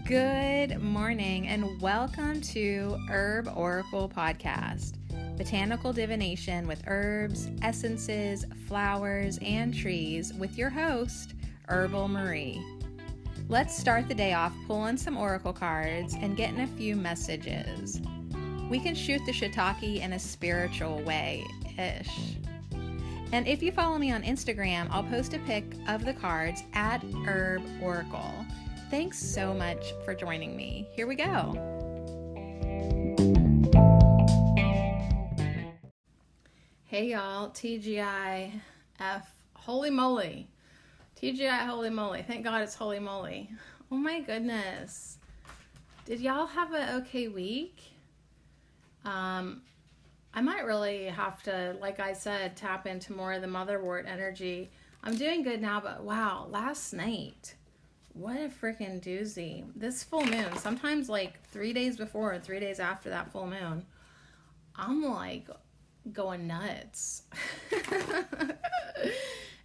Good morning and welcome to Herb Oracle Podcast, botanical divination with herbs, essences, flowers, and trees with your host, Herbal Marie. Let's start the day off pulling some oracle cards and getting a few messages. We can shoot the shiitake in a spiritual way-ish. And if you follow me on Instagram, I'll post a pic of the cards at Herb Oracle. Thanks so much for joining me. Here we go. Hey y'all, TGIF, holy moly. TGI, holy moly. Thank God it's holy moly. Oh my goodness. Did y'all have an okay week? I might really have to, like I said, tap into more of the motherwort energy. I'm doing good now, but wow, last night. What a freaking doozy. This full moon, sometimes like 3 days before and 3 days after that full moon, I'm like going nuts.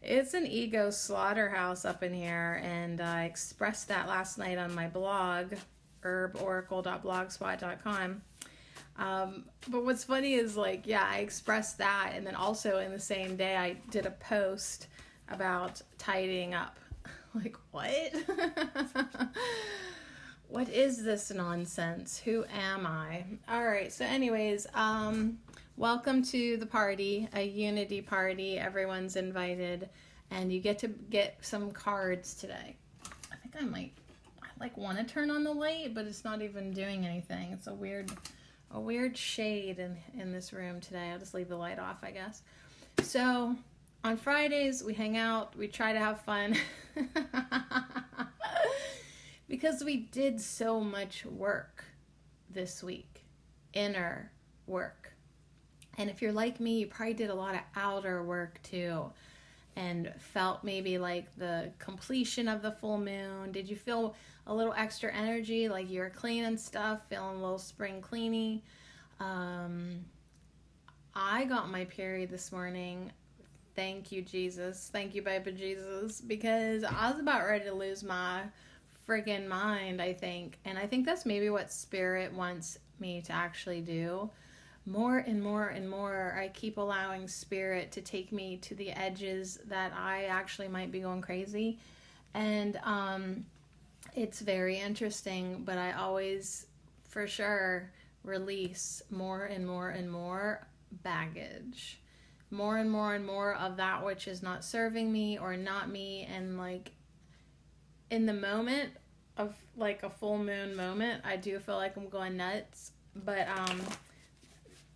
It's an ego slaughterhouse up in here, and I expressed that last night on my blog, herboracle.blogspot.com. But what's funny is I expressed that, and then also in the same day I did a post about tidying up. Like, what? What is this nonsense? Who am I? All right. So anyways, welcome to the party, a unity party. Everyone's invited, and you get to get some cards today. I think I want to turn on the light, but it's not even doing anything. It's a weird shade in this room today. I'll just leave the light off, I guess. So on Fridays, we hang out, we try to have fun, because we did so much work this week, inner work. And if you're like me, you probably did a lot of outer work too, and felt maybe like the completion of the full moon. Did you feel a little extra energy, like you were cleaning stuff, feeling a little spring cleany? I got my period this morning. Thank you, Jesus. Thank you, baby Jesus. Because I was about ready to lose my friggin' mind, I think. And I think that's maybe what Spirit wants me to actually do. More and more and more, I keep allowing Spirit to take me to the edges that I actually might be going crazy. And it's very interesting, but I always, for sure, release more and more and more baggage. More and more and more of that which is not serving me or not me. And in the moment of a full moon moment, I do feel like I'm going nuts, but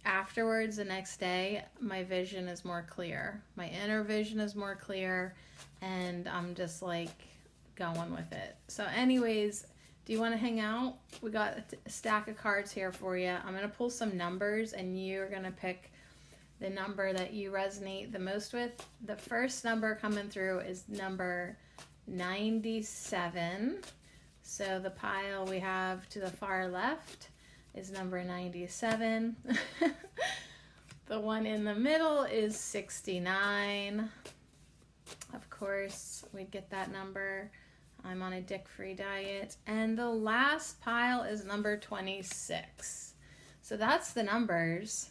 afterwards, the next day, my vision is more clear. My inner vision is more clear, and I'm just going with it. So anyways, do you want to hang out? We got a stack of cards here for you. I'm going to pull some numbers, and you're going to pick the number that you resonate the most with. The first number coming through is number 97. So the pile we have to the far left is number 97. The one in the middle is 69. Of course, we'd get that number. I'm on a dick-free diet. And the last pile is number 26. So that's the numbers.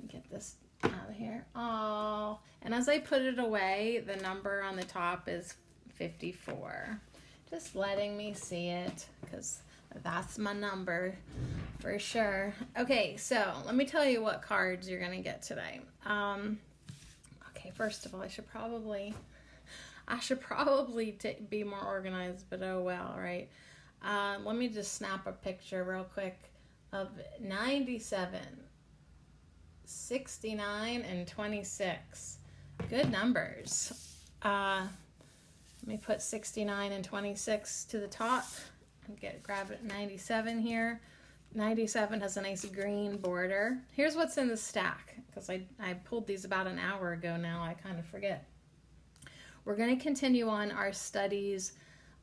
Get this out of here. Oh, and as I put it away, the number on the top is 54. Just letting me see it, because that's my number for sure. Okay, so let me tell you what cards you're gonna get today. Okay, first of all, I should probably be more organized, but oh well, right? Let me just snap a picture real quick of 97. 69 and 26. Good numbers. Let me put 69 and 26 to the top and grab it 97 here. 97 has a nice green border. Here's what's in the stack, because I pulled these about an hour ago now. I kind of forget. We're going to continue on our studies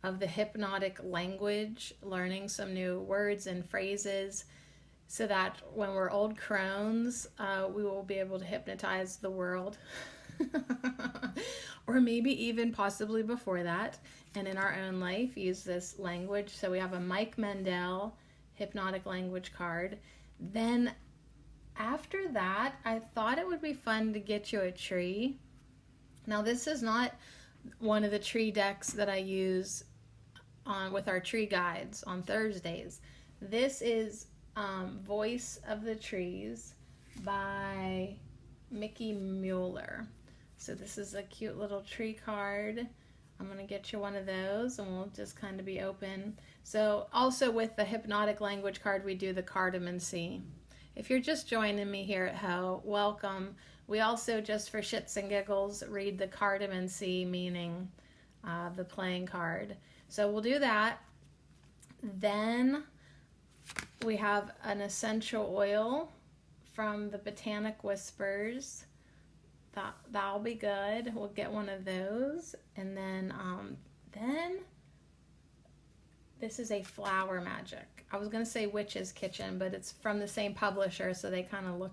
of the hypnotic language, learning some new words and phrases, so that when we're old crones, we will be able to hypnotize the world. Or maybe even possibly before that. and in our own life use this language. So we have a Mike Mendel hypnotic language card. Then after that, I thought it would be fun to get you a tree. Now, this is not one of the tree decks that I use with our tree guides on Thursdays. This is Voice of the Trees by Mickey Mueller. So this is a cute little tree card. I'm going to get you one of those, and we'll just kind of be open. So also with the hypnotic language card, we do the cardamom sea. If you're just joining me here at Ho, welcome. We also, just for shits and giggles, read the cardamom sea, meaning the playing card. So we'll do that. Then we have an essential oil from the Botanic Whispers. That'll be good. We'll get one of those. And then this is a flower magic. I was going to say Witch's Kitchen, but it's from the same publisher, so they kind of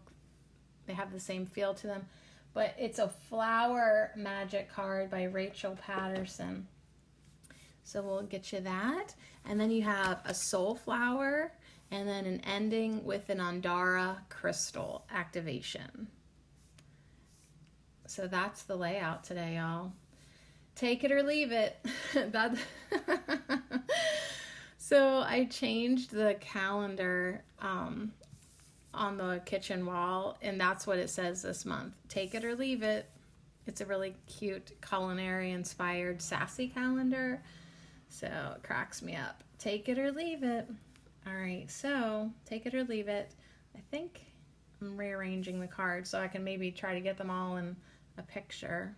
they have the same feel to them. But it's a flower magic card by Rachel Patterson. So we'll get you that. And then you have a soul flower, and then an ending with an Andara crystal activation. So that's the layout today, y'all. Take it or leave it. So I changed the calendar on the kitchen wall, and that's what it says this month. Take it or leave it. It's a really cute culinary inspired sassy calendar. So it cracks me up. Take it or leave it. All right, so take it or leave it. I think I'm rearranging the cards so I can maybe try to get them all in a picture.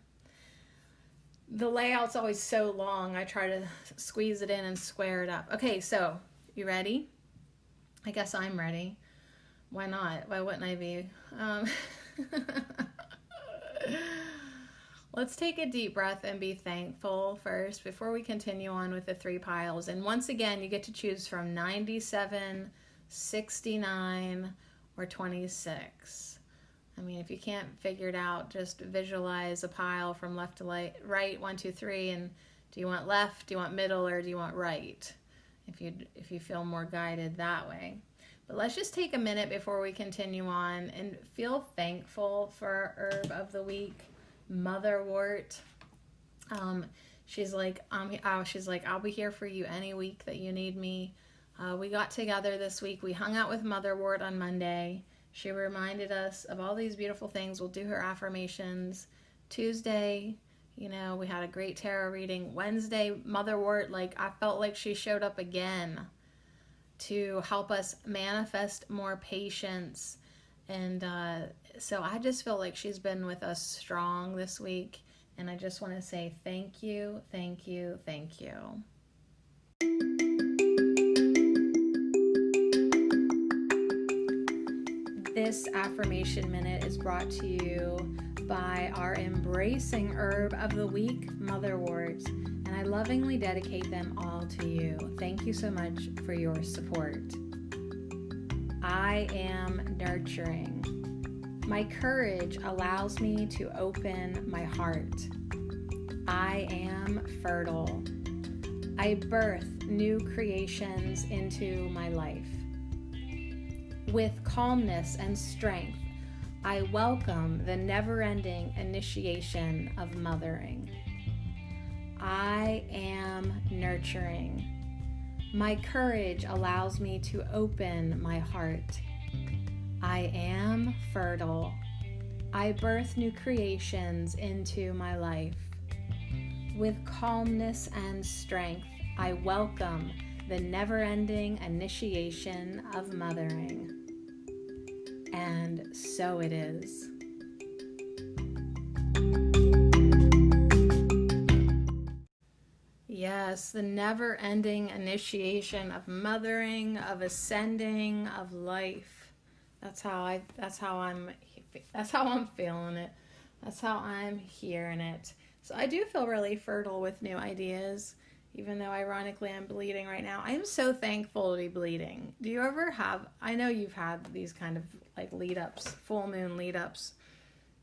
The layout's always so long, I try to squeeze it in and square it up. Okay, so you ready? I guess I'm ready. Why not? Why wouldn't I be? Let's take a deep breath and be thankful first before we continue on with the 3 piles. And once again, you get to choose from 97, 69, or 26. I mean, if you can't figure it out, just visualize a pile from left to right, 1, 2, 3, and do you want left, do you want middle, or do you want right? If you feel more guided that way. But let's just take a minute before we continue on and feel thankful for our herb of the week, motherwort. She's like, I'll be here for you any week that you need me. We got together this week. We hung out with motherwort on Monday. She reminded us of all these beautiful things. We'll do her affirmations. Tuesday, we had a great tarot reading. Wednesday, motherwort, I felt like she showed up again to help us manifest more patience. And so I just feel like she's been with us strong this week. And I just want to say thank you, thank you, thank you. This affirmation minute is brought to you by our embracing herb of the week, motherwort, and I lovingly dedicate them all to you. Thank you so much for your support. I am nurturing. My courage allows me to open my heart. I am fertile. I birth new creations into my life. With calmness and strength, I welcome the never-ending initiation of mothering. I am nurturing. My courage allows me to open my heart. I am fertile. I birth new creations into my life. With calmness and strength, I welcome the never-ending initiation of mothering. And so it is. Yes, the never-ending initiation of mothering, of ascending, of life. That's how I'm feeling it. That's how I'm hearing it. So I do feel really fertile with new ideas, even though ironically I'm bleeding right now. I am so thankful to be bleeding. Do you ever have, I know you've had these kind of lead-ups, full moon lead-ups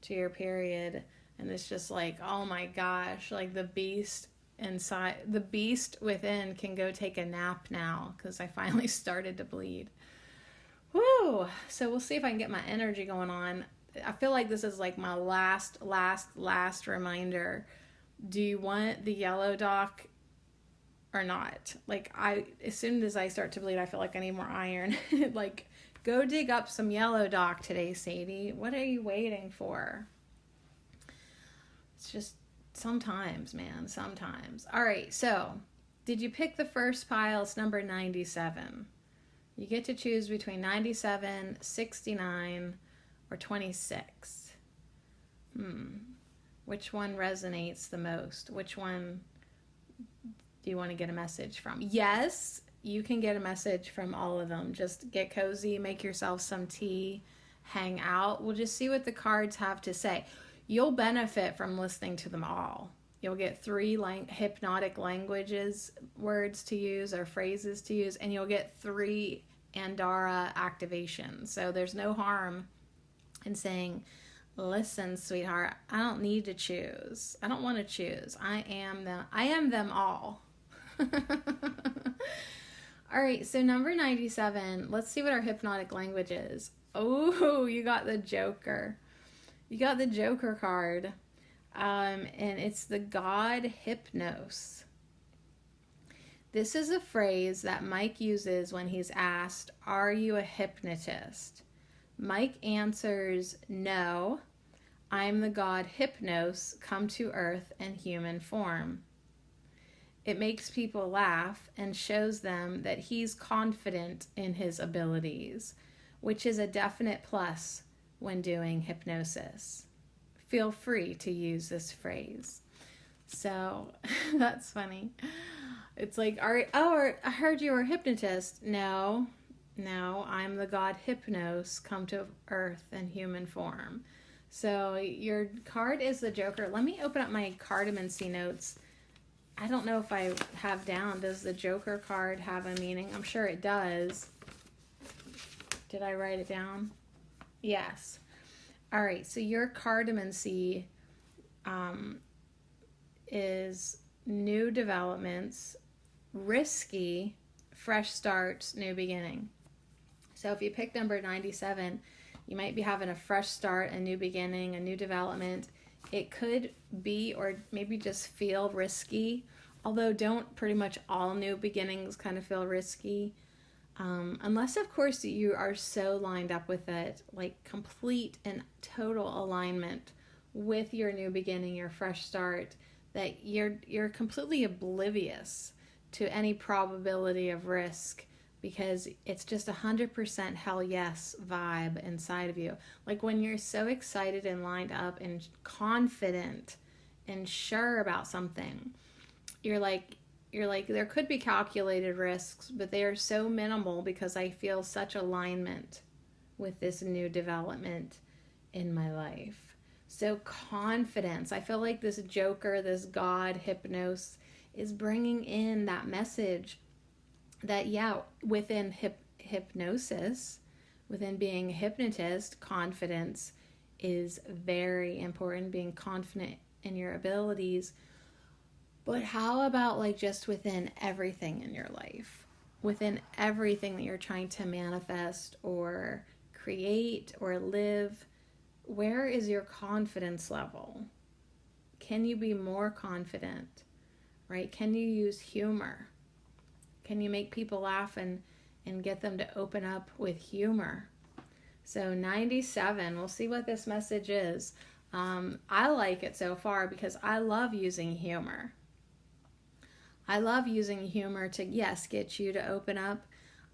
to your period, and it's just oh my gosh, the beast inside, the beast within can go take a nap now because I finally started to bleed. Woo! So we'll see if I can get my energy going on. I feel like this is like my last reminder. Do you want the yellow dock or not? Like, as soon as I start to bleed, I feel like I need more iron. Like, go dig up some yellow dock today, Sadie. What are you waiting for? It's just sometimes, man, sometimes. All right, so did you pick the first pile? It's number 97. You get to choose between 97, 69, or 26. Which one resonates the most? Which one do you want to get a message from? Yes, you can get a message from all of them. Just get cozy, make yourself some tea, hang out. We'll just see what the cards have to say. You'll benefit from listening to them all. You'll get 3 hypnotic languages, words to use or phrases to use, and you'll get 3 Andara activations. So there's no harm in saying, listen, sweetheart, I don't need to choose. I don't want to choose. I am them all. All right, so number 97, let's see what our hypnotic language is. Oh, you got the Joker. You got the Joker card. And it's the God Hypnos. This is a phrase that Mike uses when he's asked, are you a hypnotist? Mike answers, no, I'm the God Hypnos come to earth in human form. It makes people laugh and shows them that he's confident in his abilities, which is a definite plus when doing hypnosis. Feel free to use this phrase. So that's funny. It's like, I heard you were a hypnotist. No, I'm the God Hypnos come to earth in human form. So your card is the Joker. Let me open up my cardamancy notes. I don't know if I have down, does the Joker card have a meaning? I'm sure it does. Did I write it down? Yes. All right, so your cardamancy is new developments, risky, fresh starts, new beginning. So if you pick number 97, you might be having a fresh start, a new beginning, a new development. It could be, or maybe just feel risky, although don't pretty much all new beginnings kind of feel risky. Unless, of course, you are so lined up with it, like complete and total alignment with your new beginning, your fresh start, that you're completely oblivious to any probability of risk, because it's just 100% hell yes vibe inside of you. Like when you're so excited and lined up and confident and sure about something, you're like, there could be calculated risks, but they are so minimal because I feel such alignment with this new development in my life. So confidence. I feel like this Joker, this God Hypnos, is bringing in that message that, yeah, within hypnosis, within being a hypnotist, confidence is very important, being confident in your abilities. But how about like just within everything in your life, within everything that you're trying to manifest or create or live? Where is your confidence level? Can you be more confident, right? Can you use humor? Can you make people laugh and get them to open up with humor? So 97, we'll see what this message is. I like it so far because I love using humor. I love using humor to, yes, get you to open up,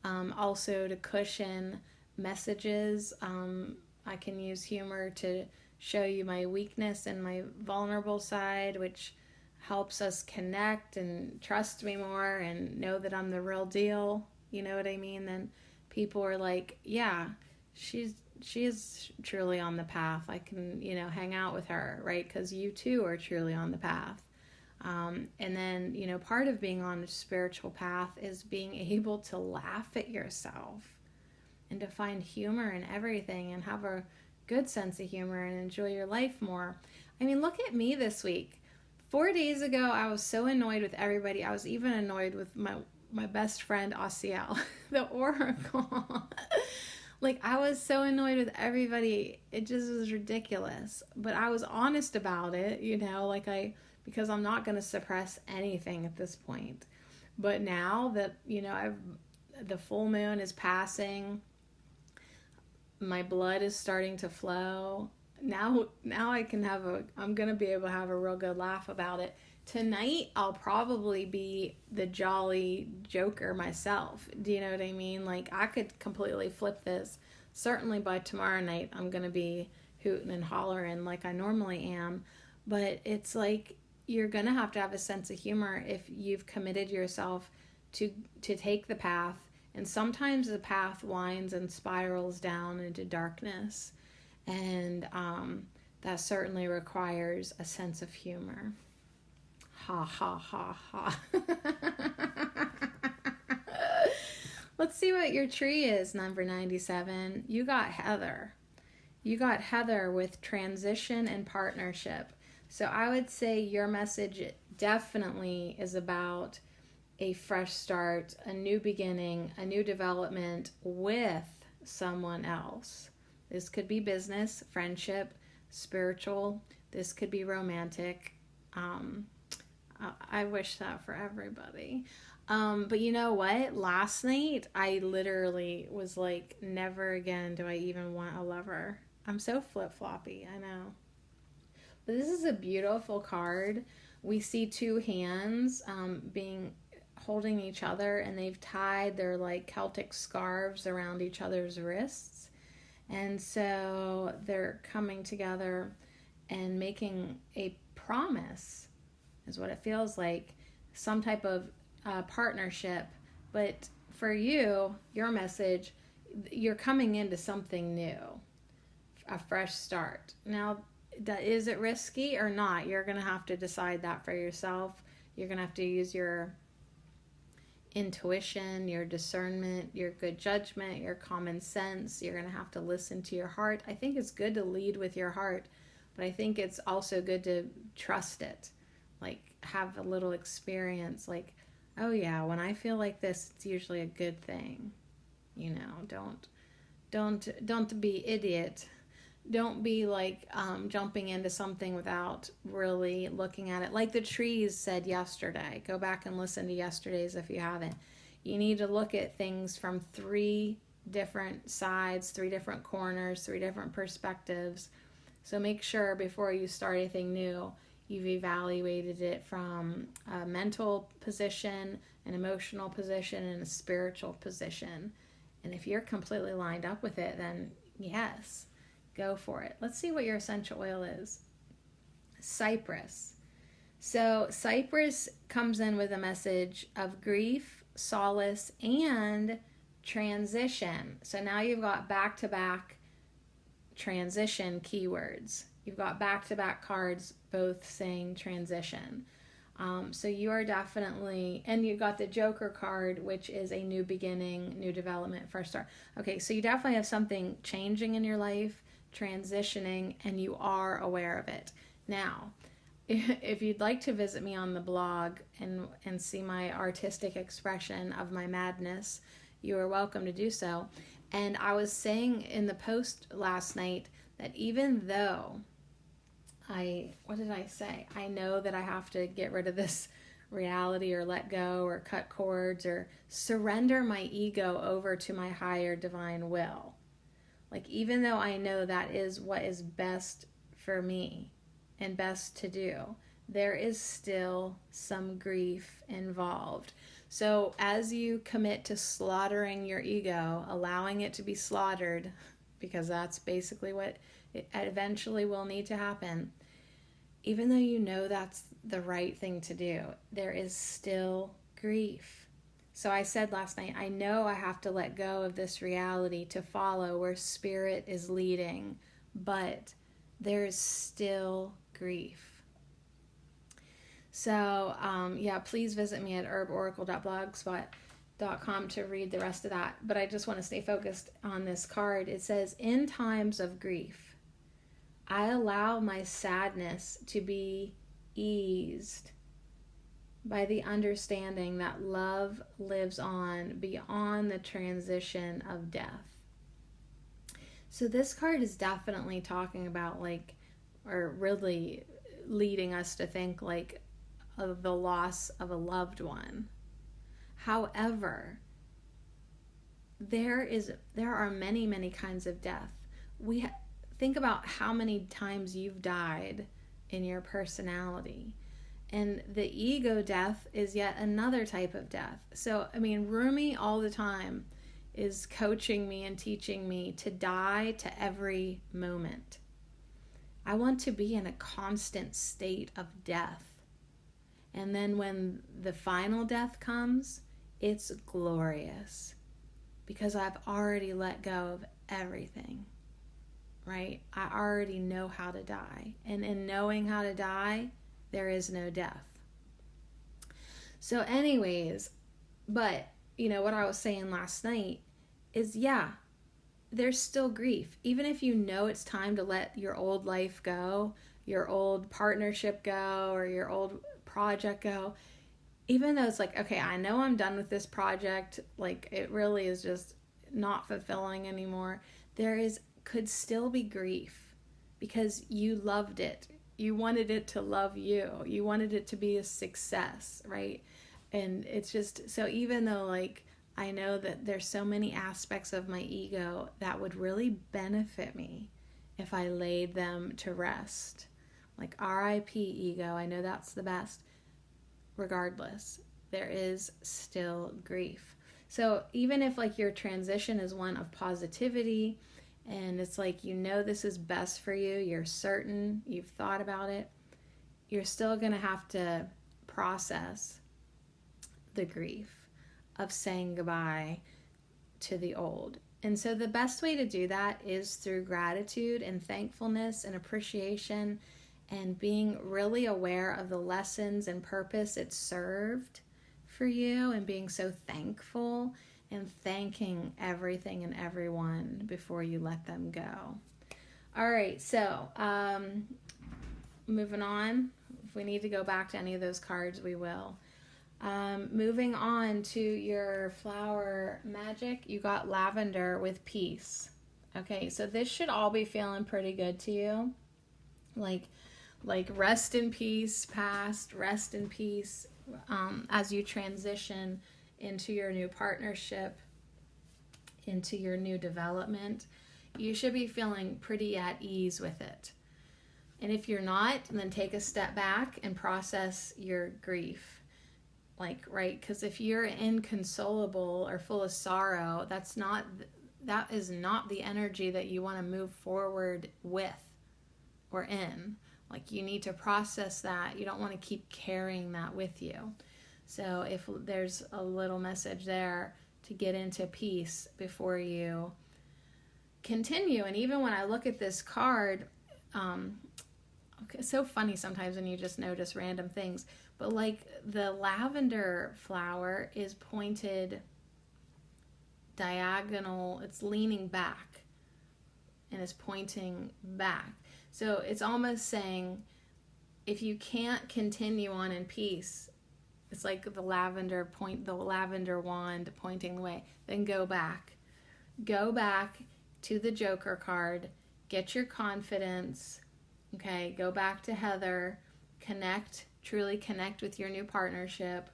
also to cushion messages. I can use humor to show you my weakness and my vulnerable side, which helps us connect and trust me more and know that I'm the real deal. You know what I mean? Then people are like, yeah, she is truly on the path. I can, hang out with her, right? Because you too are truly on the path. And then, part of being on a spiritual path is being able to laugh at yourself and to find humor in everything and have a good sense of humor and enjoy your life more. I mean, look at me this week. 4 days ago, I was so annoyed with everybody. I was even annoyed with my best friend, Asiel, the Oracle. Like, I was so annoyed with everybody. It just was ridiculous. But I was honest about it, because I'm not going to suppress anything at this point. But now that, the full moon is passing, my blood is starting to flow. Now I'm going to be able to have a real good laugh about it. Tonight, I'll probably be the jolly joker myself. Do you know what I mean? Like, I could completely flip this. Certainly by tomorrow night, I'm going to be hooting and hollering like I normally am. But it's like, you're going to have a sense of humor if you've committed yourself to take the path. And sometimes the path winds and spirals down into darkness. And that certainly requires a sense of humor. Ha, ha, ha, ha. Let's see what your tree is, number 97. You got Heather. You got Heather with transition and partnership. So I would say your message definitely is about a fresh start, a new beginning, a new development with someone else. This could be business, friendship, spiritual. This could be romantic. I wish that for everybody. But you know what? Last night, I literally was like, never again do I even want a lover. I'm so flip-floppy, I know. But this is a beautiful card. We see two hands holding each other, and they've tied their like Celtic scarves around each other's wrists. And so they're coming together and making a promise, is what it feels like, some type of partnership. But for you, your message, you're coming into something new, a fresh start. Now, is it risky or not? You're going to have to decide that for yourself. You're going to have to use your intuition, your discernment, your good judgment, your common sense. You're going to have to listen to your heart. I think it's good to lead with your heart, but I think it's also good to trust it. Like, have a little experience, like, oh yeah, when I feel like this, it's usually a good thing. Don't be idiot. Don't be like jumping into something without really looking at it. Like the trees said yesterday. Go back and listen to yesterday's if you haven't. You need to look at things from 3 different sides, 3 different corners, 3 different perspectives. So make sure before you start anything new, you've evaluated it from a mental position, an emotional position, and a spiritual position. And if you're completely lined up with it, then yes, go for it. Let's see what your essential oil is. Cypress. So cypress comes in with a message of grief, solace, and transition. So now you've got back-to-back transition keywords. You've got back-to-back cards both saying transition. So you are definitely, and you've got the Joker card, which is a new beginning, new development, fresh start. Okay, so you definitely have something changing in your life, transitioning, and you are aware of it. Now, if you'd like to visit me on the blog and see my artistic expression of my madness, you are welcome to do so. And I was saying in the post last night that even though what did I say? I know that I have to get rid of this reality or let go or cut cords or surrender my ego over to my higher divine will. Like, even though I know that is what is best for me and best to do, there is still some grief involved. So as you commit to slaughtering your ego, allowing it to be slaughtered, because that's basically what it eventually will need to happen, even though you know that's the right thing to do, there is still grief. So I said last night, I know I have to let go of this reality to follow where spirit is leading, but there is still grief. So, please visit me at herboracle.blogspot.com to read the rest of that. But I just want to stay focused on this card. It says, in times of grief, I allow my sadness to be eased by the understanding that love lives on beyond the transition of death. So this card is definitely talking about, like, or really leading us to think, like, of the loss of a loved one. However, there are many kinds of death. Think about how many times you've died in your personality. And the ego death is yet another type of death. So, I mean, Rumi all the time is coaching me and teaching me to die to every moment. I want to be in a constant state of death. And then when the final death comes, it's glorious because I've already let go of everything, right? I already know how to die. And in knowing how to die, there is no death. So anyways, but what I was saying last night is, there's still grief. Even if you know it's time to let your old life go, your old partnership go, or your old project go, even though it's like, okay, I know I'm done with this project, like it really is just not fulfilling anymore, could still be grief because you loved it. You wanted it to love you. You wanted it to be a success, right? And it's just, so even though, like, I know that there's so many aspects of my ego that would really benefit me if I laid them to rest. Like RIP ego, I know that's the best. Regardless, there is still grief. So even if, like, your transition is one of positivity and it's like, this is best for you, you're certain, you've thought about it, you're still going to have to process the grief of saying goodbye to the old. And so the best way to do that is through gratitude and thankfulness and appreciation and being really aware of the lessons and purpose it served for you and being so thankful and thanking everything and everyone before you let them go. All right, so moving on. If we need to go back to any of those cards, we will. Moving on to your flower magic, you got lavender with peace. Okay, so this should all be feeling pretty good to you. Like rest in peace past, rest in peace as you transition into your new partnership, into your new development. You should be feeling pretty at ease with it. And if you're not, then take a step back and process your grief. Right? Because if you're inconsolable or full of sorrow, that is not the energy that you want to move forward with or in. Like, you need to process that. You don't want to keep carrying that with you. So if there's a little message there to get into peace before you continue. And even when I look at this card, it's so funny sometimes when you just notice random things. But like the lavender flower is pointed diagonal, it's leaning back and is pointing back. So it's almost saying, if you can't continue on in peace, it's like the lavender wand pointing the way, then go back. Go back to the Joker card, get your confidence, okay, go back to Heather, truly connect with your new partnership,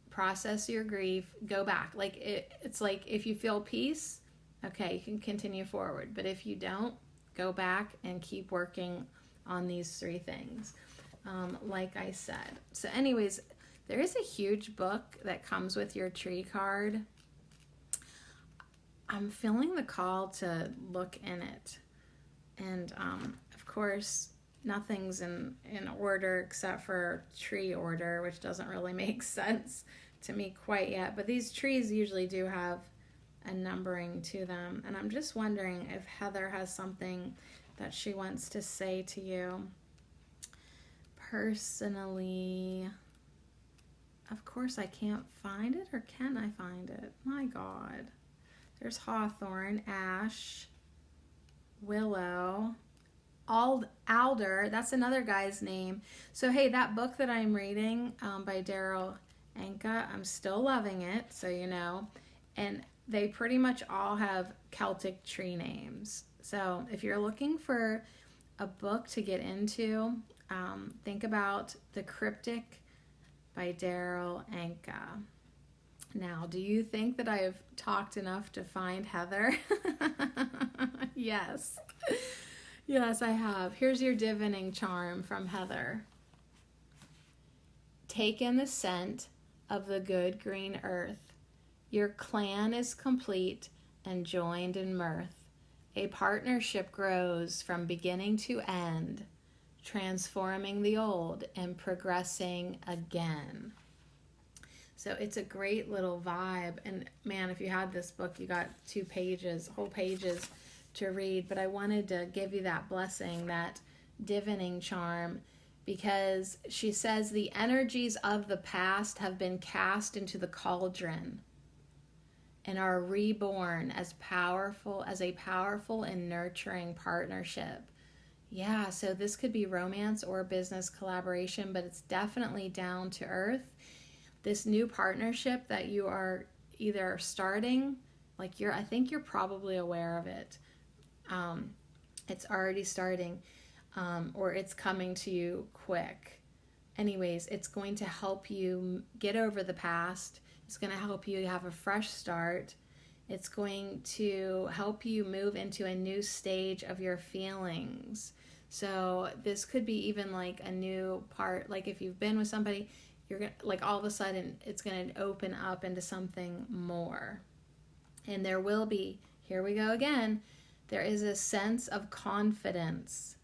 process your grief, go back. It's like if you feel peace, okay, you can continue forward. But if you don't, go back and keep working on these 3 things, like I said. So anyways, there is a huge book that comes with your tree card. I'm feeling the call to look in it. And of course, nothing's in order except for tree order, which doesn't really make sense to me quite yet. But these trees usually do have a numbering to them. And I'm just wondering if Heather has something that she wants to say to you personally. Of course, I can't find it, or can I find it? My God. There's hawthorn, ash, willow, Alder, that's another guy's name. So hey, that book that I'm reading by Daryl Anka, I'm still loving it, so you know. And they pretty much all have Celtic tree names. So if you're looking for a book to get into, think about The Cryptic by Daryl Anka. Now, do you think that I've talked enough to find Heather? Yes. Yes, I have. Here's your divining charm from Heather. Take in the scent of the good green earth. Your clan is complete and joined in mirth. A partnership grows from beginning to end, transforming the old and progressing again. So it's a great little vibe. And man, if you had this book, you got whole pages to read. But I wanted to give you that blessing, that divining charm, because she says the energies of the past have been cast into the cauldron and are reborn as a powerful and nurturing partnership. Yeah, so this could be romance or business collaboration, but it's definitely down to earth. This new partnership that you are either starting, I think you're probably aware of it. It's already starting, or it's coming to you quick. Anyways, it's going to help you get over the past. It's going to help you have a fresh start. It's going to help you move into a new stage of your feelings. So this could be even like a new part, like if you've been with somebody, you're gonna, like, all of a sudden it's going to open up into something more. And there will be, here we go again, there is a sense of confidence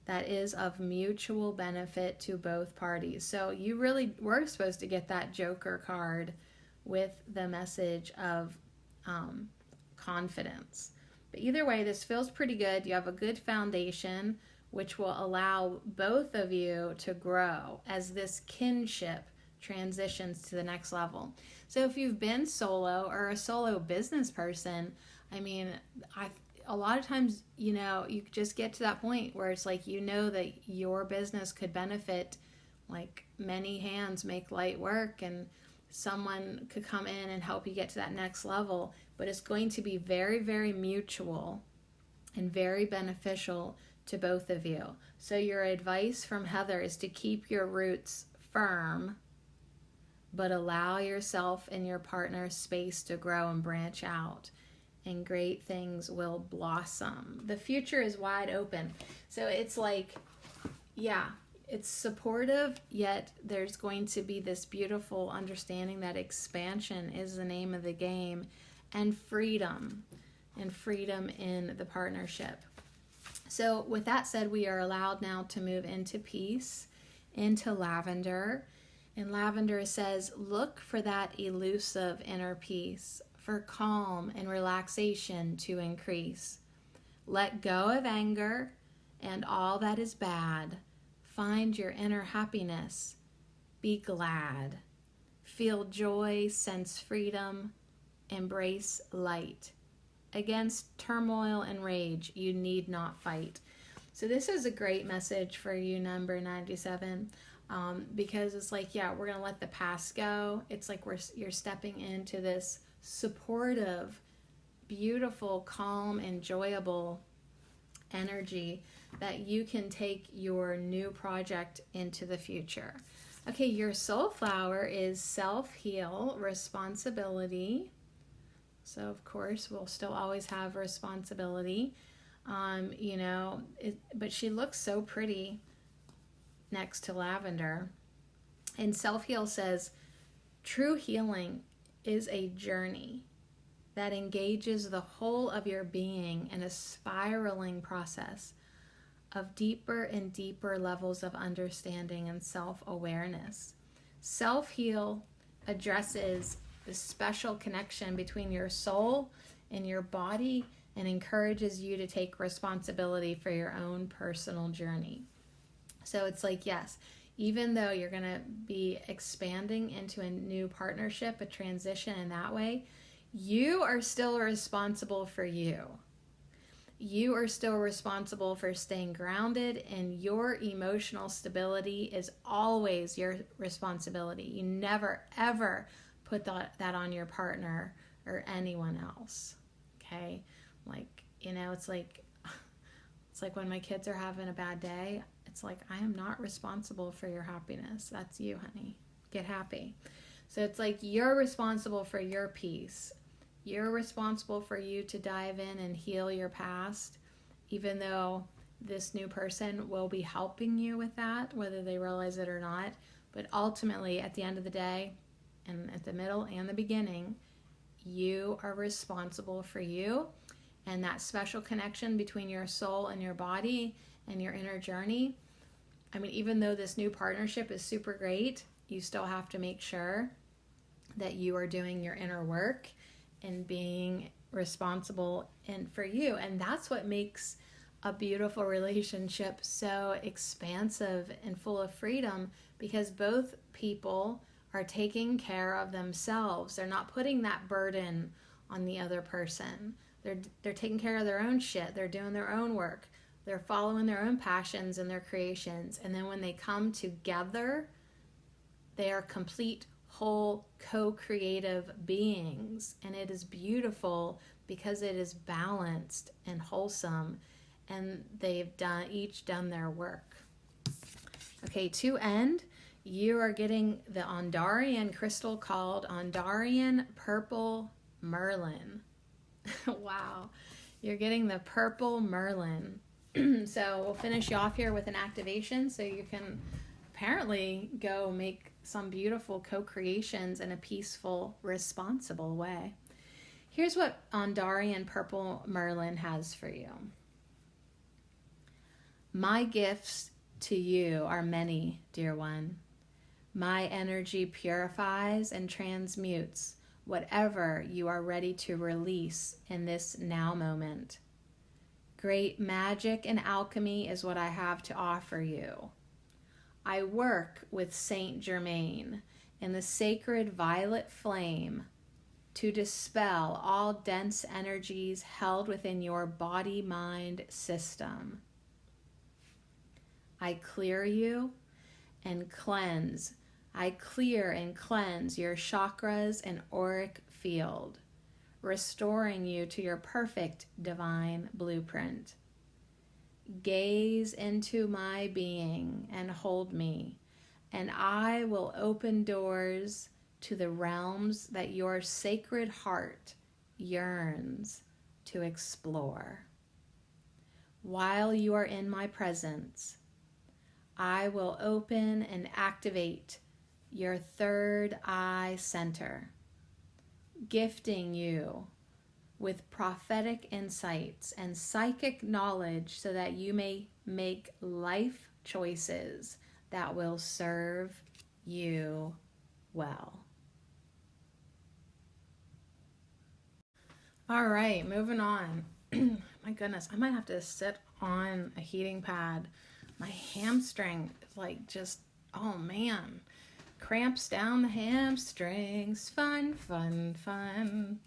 that is of mutual benefit to both parties. So you really were supposed to get that Joker card with the message of confidence. But either way, this feels pretty good. You have a good foundation, which will allow both of you to grow as this kinship transitions to the next level. So if you've been solo or a solo business person, I mean, a lot of times, you know, you just get to that point where it's like, you know, that your business could benefit, like many hands make light work, and someone could come in and help you get to that next level. But it's going to be very, very mutual and very beneficial to both of you. So your advice from Heather is to keep your roots firm, but allow yourself and your partner space to grow and branch out, and great things will blossom. The future is wide open. So it's like, yeah, it's supportive, yet there's going to be this beautiful understanding that expansion is the name of the game, and freedom in the partnership. So with that said, we are allowed now to move into peace, into lavender. And lavender says, look for that elusive inner peace, for calm and relaxation to increase. Let go of anger and all that is bad. Find your inner happiness. Be glad. Feel joy, sense freedom, embrace light. Against turmoil and rage, you need not fight. So this is a great message for you, number 97, because it's like, yeah, we're going to let the past go. It's like you're stepping into this supportive, beautiful, calm, enjoyable energy that you can take your new project into the future. Okay, your soul flower is self-heal, responsibility. So, of course, we'll still always have responsibility, but she looks so pretty next to lavender. And self-heal says, true healing is a journey that engages the whole of your being in a spiraling process of deeper and deeper levels of understanding and self-awareness. Self-heal addresses the special connection between your soul and your body and encourages you to take responsibility for your own personal journey. So it's like, yes, even though you're going to be expanding into a new partnership, a transition in that way, you are still responsible for you. You are still responsible for staying grounded, and your emotional stability is always your responsibility. You never, ever put that on your partner or anyone else. Okay? Like, it's like when my kids are having a bad day, it's like, I am not responsible for your happiness. That's you, honey. Get happy. So it's like you're responsible for your peace. You're responsible for you to dive in and heal your past, even though this new person will be helping you with that, whether they realize it or not. But ultimately, at the end of the day, and at the middle and the beginning, you are responsible for you. And that special connection between your soul and your body and your inner journey, I mean, even though this new partnership is super great, you still have to make sure that you are doing your inner work and being responsible and for you. And that's what makes a beautiful relationship so expansive and full of freedom, because both people are taking care of themselves. They're not putting that burden on the other person. They're taking care of their own shit. They're doing their own work. They're following their own passions and their creations. And then when they come together, they are complete, whole, co-creative beings. And it is beautiful because it is balanced and wholesome. And they've each done their work. Okay, to end, you are getting the Ondarian crystal called Ondarian Purple Merlin. Wow, you're getting the Purple Merlin. So we'll finish you off here with an activation so you can apparently go make some beautiful co-creations in a peaceful, responsible way. Here's what Ondarian Purple Merlin has for you. My gifts to you are many, dear one. My energy purifies and transmutes whatever you are ready to release in this now moment. Great magic and alchemy is what I have to offer you. I work with Saint Germain in the sacred violet flame to dispel all dense energies held within your body-mind system. I clear you and cleanse. I clear and cleanse your chakras and auric field, restoring you to your perfect divine blueprint. Gaze into my being and hold me, and I will open doors to the realms that your sacred heart yearns to explore. While you are in my presence, I will open and activate your third eye center, gifting you with prophetic insights and psychic knowledge so that you may make life choices that will serve you well. All right, moving on. My goodness, I might have to sit on a heating pad. My hamstring is like just, oh man, cramps down the hamstrings. Fun, fun, fun.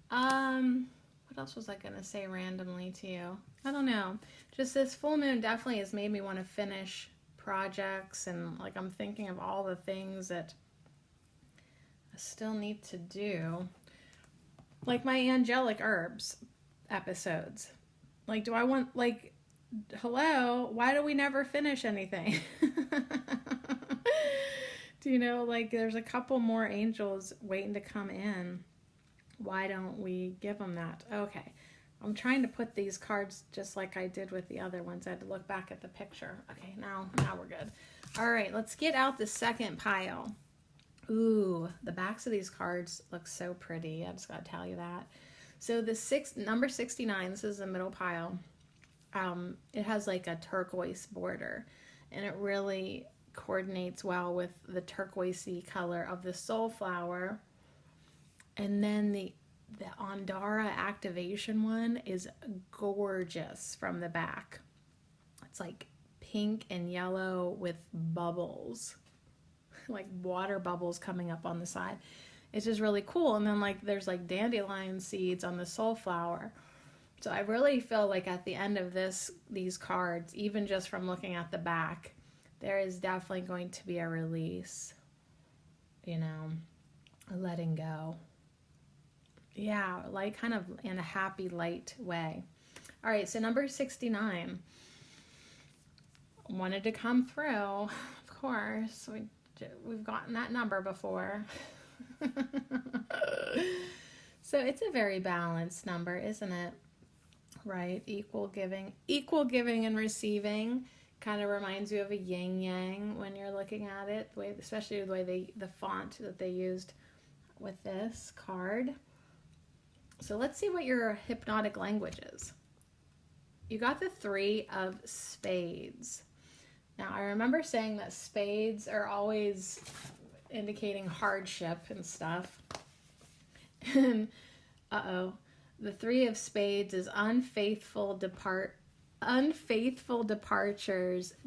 What else was I going to say randomly to you? I don't know. Just this full moon definitely has made me want to finish projects, and like I'm thinking of all the things that I still need to do. Like my angelic herbs episodes. Like, do I want, like, hello, why do we never finish anything? Do you know, like, there's a couple more angels waiting to come in. Why don't we give them that? Okay. I'm trying to put these cards just like I did with the other ones. I had to look back at the picture. Okay, now we're good. All right, let's get out the second pile. Ooh, the backs of these cards look so pretty. I just got to tell you that. So the number 69, this is the middle pile. It has like a turquoise border, and it really coordinates well with the turquoisey color of the soul flower. And then the Ondara activation one is gorgeous from the back. It's like pink and yellow with bubbles, like water bubbles coming up on the side. It's just really cool. And then like there's like dandelion seeds on the soul flower. So I really feel like at the end of these cards, even just from looking at the back, there is definitely going to be a release, a letting go. Yeah, like kind of in a happy, light way. All right, so number 69. Wanted to come through, of course. We've gotten that number before. So it's a very balanced number, isn't it? Right? Equal giving and receiving. Kind of reminds you of a yin yang when you're looking at it, especially the way the font that they used with this card. So let's see what your hypnotic language is. You got the 3 of spades. Now, I remember saying that spades are always indicating hardship and stuff. And, the 3 of spades is unfaithful departures,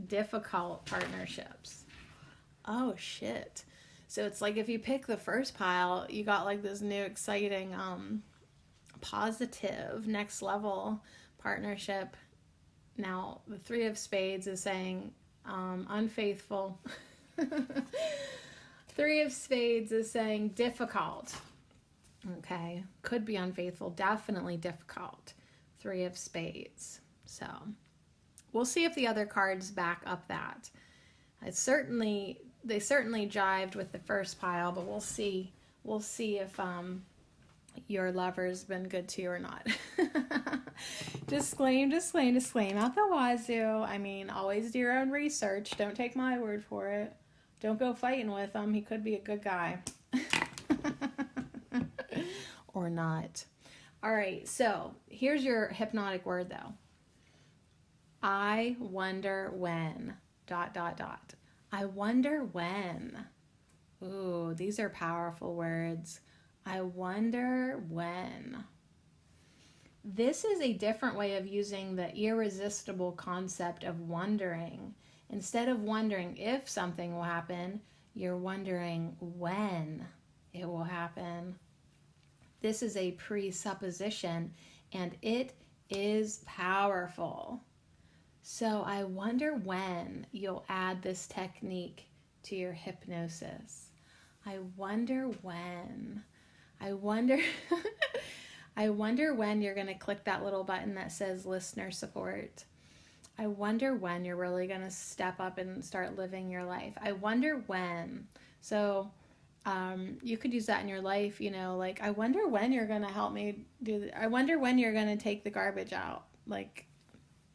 difficult partnerships. Oh, shit. So it's like if you pick the first pile, you got like this new exciting, positive, next level partnership. Now, the 3 of spades is saying unfaithful. 3 of spades is saying difficult. Okay, could be unfaithful, definitely difficult. 3 of spades. So we'll see if the other cards back up that. They certainly jived with the first pile, but we'll see if your lover's been good to you or not. Disclaim out the wazoo. I mean, always do your own research. Don't take my word for it. Don't go fighting with him. He could be a good guy. Or not. All right, so here's your hypnotic word, though. I wonder when, ... I wonder when. Ooh, these are powerful words. I wonder when. This is a different way of using the irresistible concept of wondering. Instead of wondering if something will happen, you're wondering when it will happen. This is a presupposition, and it is powerful. So I wonder when you'll add this technique to your hypnosis. I wonder when. I wonder when you're going to click that little button that says listener support. I wonder when you're really going to step up and start living your life. I wonder when. So you could use that in your life, like, I wonder when you're going to help me I wonder when you're going to take the garbage out. Like,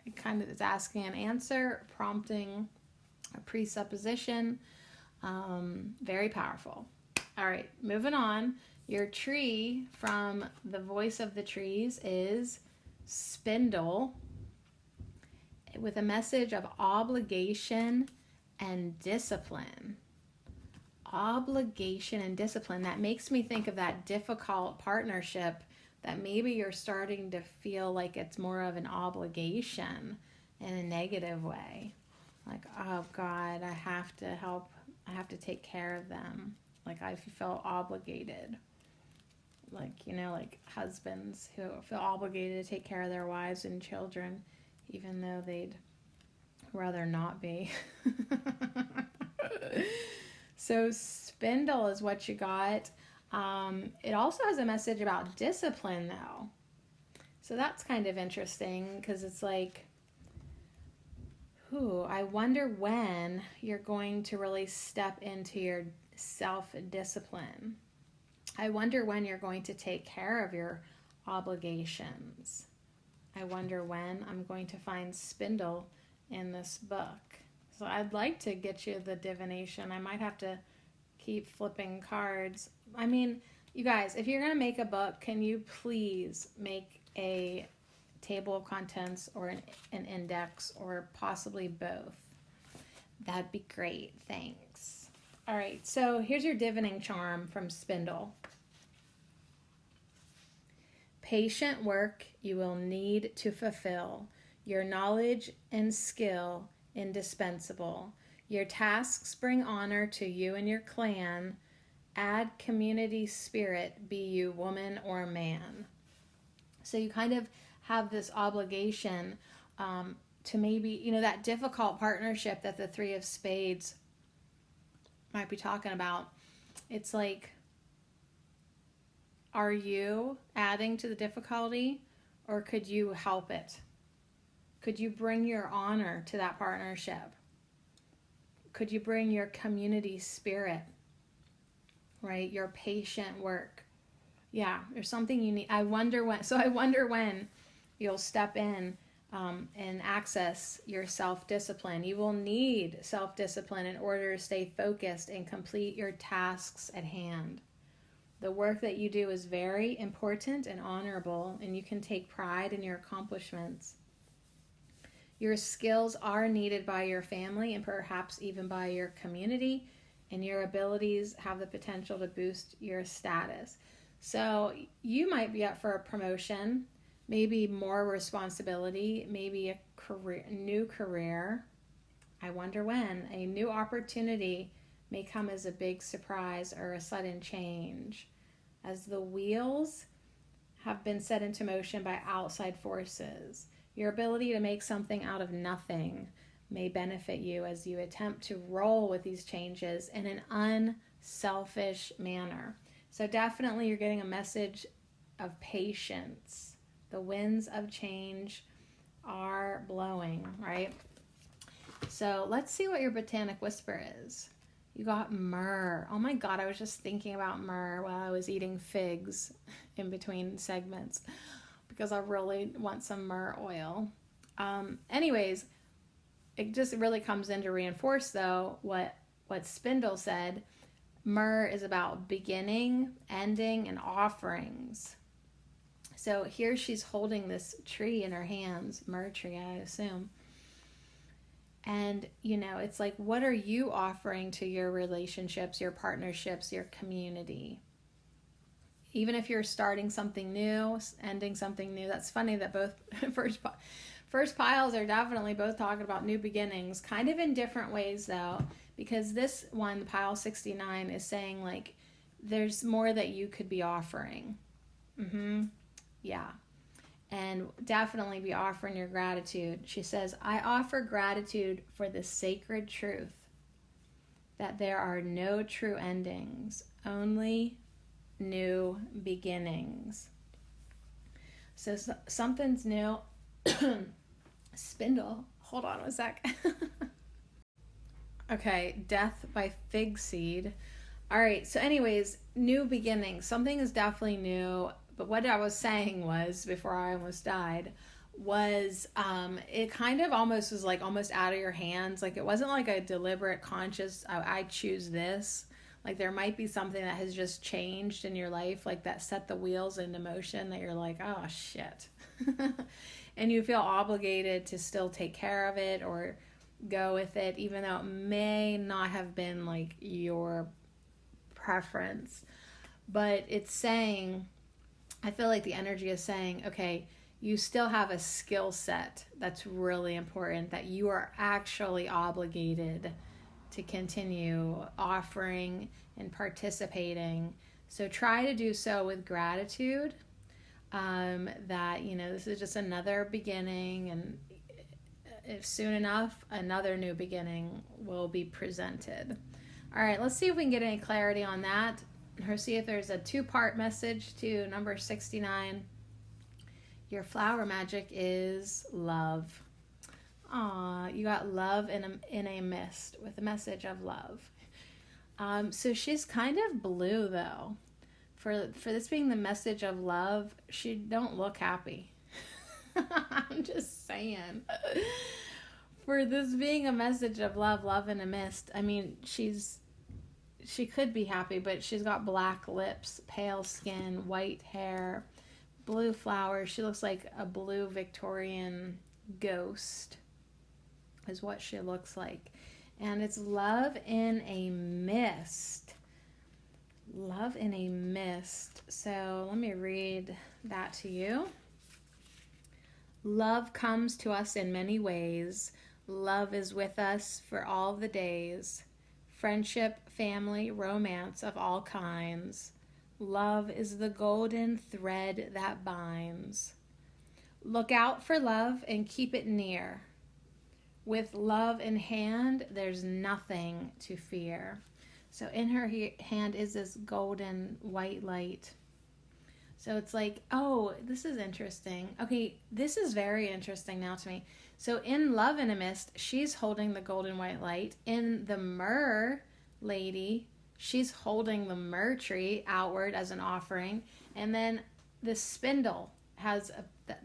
it kind of is asking an answer, prompting a presupposition. Very powerful. All right, moving on. Your tree from the voice of the trees is spindle, with a message of obligation and discipline. Obligation and discipline. That makes me think of that difficult partnership that maybe you're starting to feel like it's more of an obligation in a negative way. Like, oh God, I have to help. I have to take care of them. Like, I feel obligated. Like, like husbands who feel obligated to take care of their wives and children, even though they'd rather not be. So spindle is what you got. It also has a message about discipline, though. So that's kind of interesting, because it's like, I wonder when you're going to really step into your self-discipline. I wonder when you're going to take care of your obligations. I wonder when I'm going to find spindle in this book. So I'd like to get you the divination. I might have to keep flipping cards. I mean, you guys, if you're going to make a book, can you please make a table of contents or an index, or possibly both? That'd be great. Thanks. All right, so here's your divining charm from Spindle. Patient work you will need to fulfill. Your knowledge and skill indispensable. Your tasks bring honor to you and your clan. Add community spirit, be you woman or man. So you kind of have this obligation to maybe, that difficult partnership that the Three of Spades might be talking about. It's like, are you adding to the difficulty, or could you help it? Could you bring your honor to that partnership? Could you bring your community spirit, right? Your patient work. Yeah, there's something you need. I wonder when you'll step in and access your self-discipline. You will need self-discipline in order to stay focused and complete your tasks at hand. The work that you do is very important and honorable, and you can take pride in your accomplishments. Your skills are needed by your family and perhaps even by your community, and your abilities have the potential to boost your status. So you might be up for a promotion, maybe more responsibility, maybe a new career. I wonder when. A new opportunity may come as a big surprise or a sudden change, as the wheels have been set into motion by outside forces. Your ability to make something out of nothing may benefit you as you attempt to roll with these changes in an unselfish manner. So definitely you're getting a message of patience. The winds of change are blowing, right? So let's see what your botanic whisper is. You got myrrh. Oh my God, I was just thinking about myrrh while I was eating figs in between segments because I really want some myrrh oil. Anyways, it just really comes in to reinforce, though, what Spindle said. Myrrh is about beginning, ending, and offerings. So here she's holding this tree in her hands, myrrh tree, I assume. And, it's like, what are you offering to your relationships, your partnerships, your community? Even if you're starting something new, ending something new. That's funny that both first piles are definitely both talking about new beginnings, kind of in different ways, though, because this one, pile 69, is saying, like, there's more that you could be offering. Yeah. And definitely be offering your gratitude. She says, I offer gratitude for the sacred truth that there are no true endings, only new beginnings. So something's new. Spindle, hold on a sec. Okay, Death by Fig Seed. All right, so anyways, new beginnings. Something is definitely new. But what I was saying was, before I almost died, was it kind of almost was like almost out of your hands. Like it wasn't like a deliberate, conscious, I choose this. Like there might be something that has just changed in your life, like that set the wheels into motion that you're like, oh shit. And you feel obligated to still take care of it or go with it, even though it may not have been like your preference. But it's saying, I feel like the energy is saying, okay, you still have a skill set that's really important, that you are actually obligated to continue offering and participating. So try to do so with gratitude, that, this is just another beginning, and if soon enough, another new beginning will be presented. All right, let's see if we can get any clarity on that. Or see if there's a two-part message to number 69. Your flower magic is love. You got love in a mist with a message of love. So she's kind of blue though. For this being the message of love, she don't look happy. I'm just saying. For this being a message of love in a mist, I mean, she could be happy, but she's got black lips, pale skin, white hair, blue flowers. She looks like a blue Victorian ghost is what she looks like. And it's love in a mist. Love in a mist. So let me read that to you. Love comes to us in many ways. Love is with us for all the days. Friendship, family, romance of all kinds. Love is the golden thread that binds. Look out for love and keep it near. With love in hand, there's nothing to fear. So in her hand is this golden white light. So it's like, oh, this is interesting. Okay, this is very interesting now to me. So in Love in a Mist, she's holding the golden white light. In the myrrh lady, she's holding the myrrh tree outward as an offering. And then the spindle has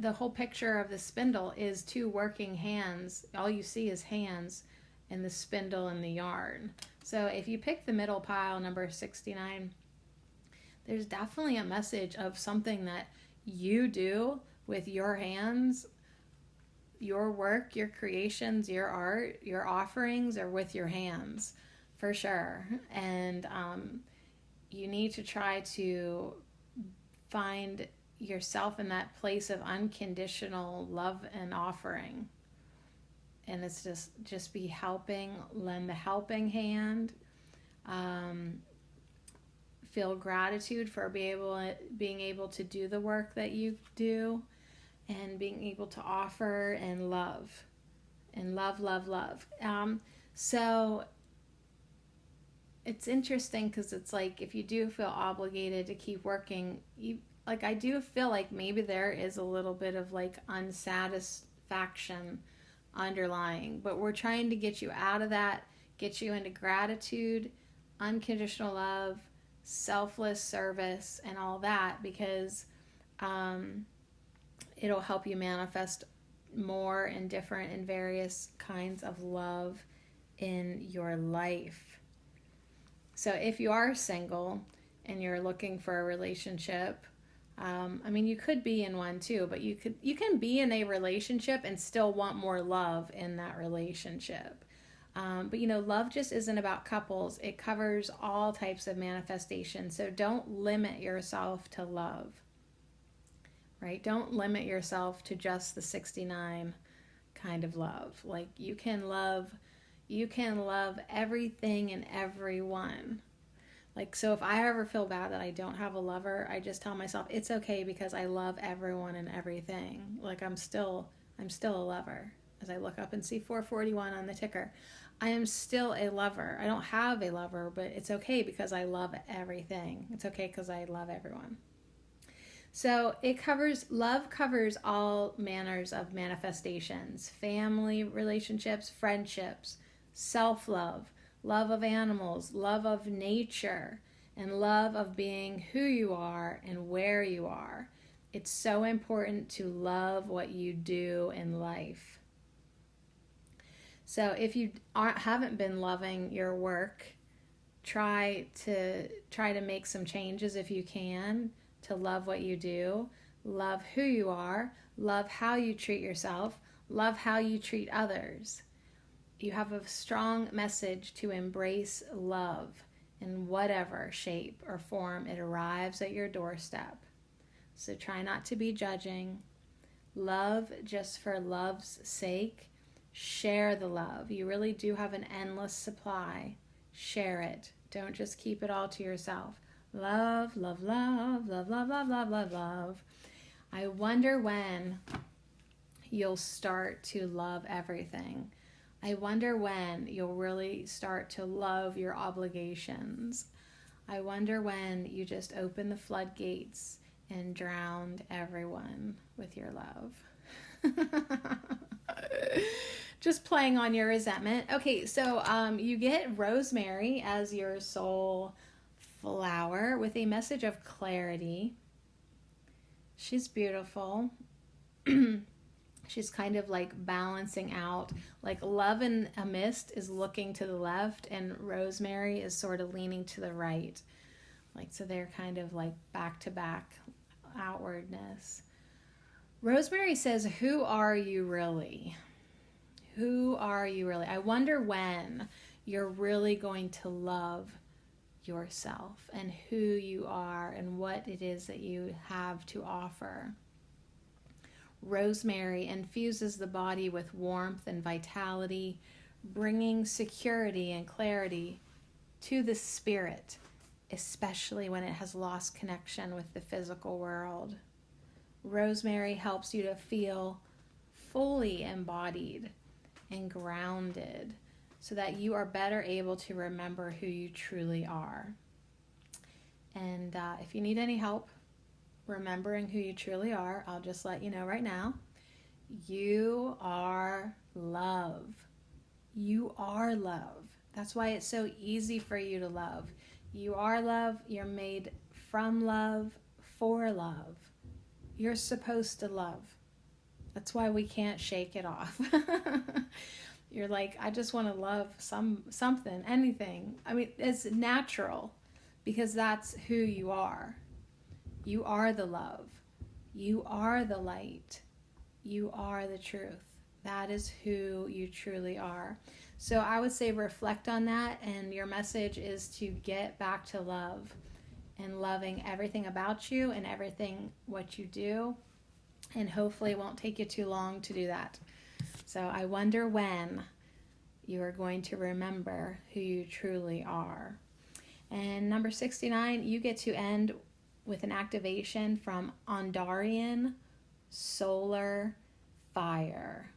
the whole picture of the spindle is two working hands. All you see is hands and the spindle and the yarn. So if you pick the middle pile, number 69, there's definitely a message of something that you do with your hands, your work, your creations, your art, your offerings are with your hands, for sure. And you need to try to find yourself in that place of unconditional love and offering. And it's just be helping, lend the helping hand, feel gratitude for being able to do the work that you do, and being able to offer and love. So it's interesting because it's like if you do feel obligated to keep working, I do feel like maybe there is a little bit of like unsatisfaction underlying, but we're trying to get you out of that, get you into gratitude, unconditional love, selfless service, and all that, because it'll help you manifest more and different and various kinds of love in your life. So if you are single and you're looking for a relationship, you could be in one too, but you can be in a relationship and still want more love in that relationship. But love just isn't about couples. It covers all types of manifestations. So don't limit yourself to love, right? Don't limit yourself to just the 69 kind of love. Like you can love everything and everyone. Like, so if I ever feel bad that I don't have a lover, I just tell myself it's okay because I love everyone and everything. Like I'm still a lover. As I look up and see 441 on the ticker, I am still a lover. I don't have a lover, but it's okay because I love everything. It's okay because I love everyone. So love covers all manners of manifestations: family relationships, friendships, self-love, love of animals, love of nature, and love of being who you are and where you are. It's so important to love what you do in life. So if you haven't been loving your work, try to make some changes if you can to love what you do, love who you are, love how you treat yourself, love how you treat others. You have a strong message to embrace love in whatever shape or form it arrives at your doorstep. So try not to be judging. Love just for love's sake. Share the love. You really do have an endless supply. Share it. Don't just keep it all to yourself. Love, love, love, love, love, love, love, love, love. I wonder when you'll start to love everything. I wonder when you'll really start to love your obligations. I wonder when you just open the floodgates and drowned everyone with your love. Just playing on your resentment. Okay, so you get rosemary as your soul flower with a message of clarity. She's beautiful. She's kind of like balancing out. Like Love in a Mist is looking to the left and rosemary is sort of leaning to the right. Like, so they're kind of like back to back outwardness. Rosemary says, who are you really? Who are you really? I wonder when you're really going to love yourself and who you are and what it is that you have to offer. Rosemary infuses the body with warmth and vitality, bringing security and clarity to the spirit, especially when it has lost connection with the physical world. Rosemary helps you to feel fully embodied and grounded so that you are better able to remember who you truly are. And if you need any help remembering who you truly are, I'll just let you know right now. You are love. You are love. That's why it's so easy for you to love. You are love. You're made from love, for love. You're supposed to love. That's why we can't shake it off. You're like, I just want to love something, anything. I mean, it's natural because that's who you are. You are the love. You are the light. You are the truth. That is who you truly are. So I would say reflect on that, and your message is to get back to love and loving everything about you and everything what you do. And hopefully it won't take you too long to do that. So I wonder when you are going to remember who you truly are. And number 69, you get to end with an activation from Ondarian Solar Fire.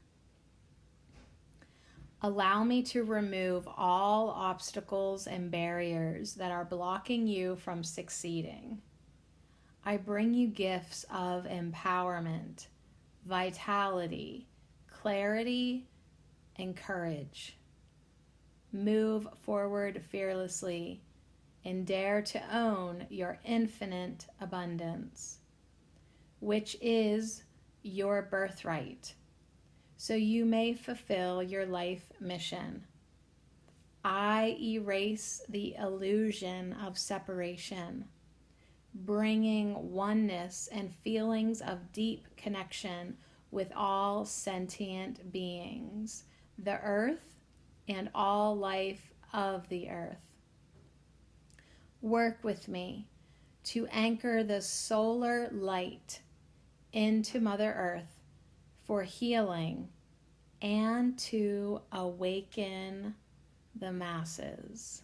Allow me to remove all obstacles and barriers that are blocking you from succeeding. I bring you gifts of empowerment, vitality, clarity, and courage. Move forward fearlessly and dare to own your infinite abundance, which is your birthright, so you may fulfill your life mission. I erase the illusion of separation, bringing oneness and feelings of deep connection with all sentient beings, the earth, and all life of the earth. Work with me to anchor the solar light into Mother Earth for healing and to awaken the masses.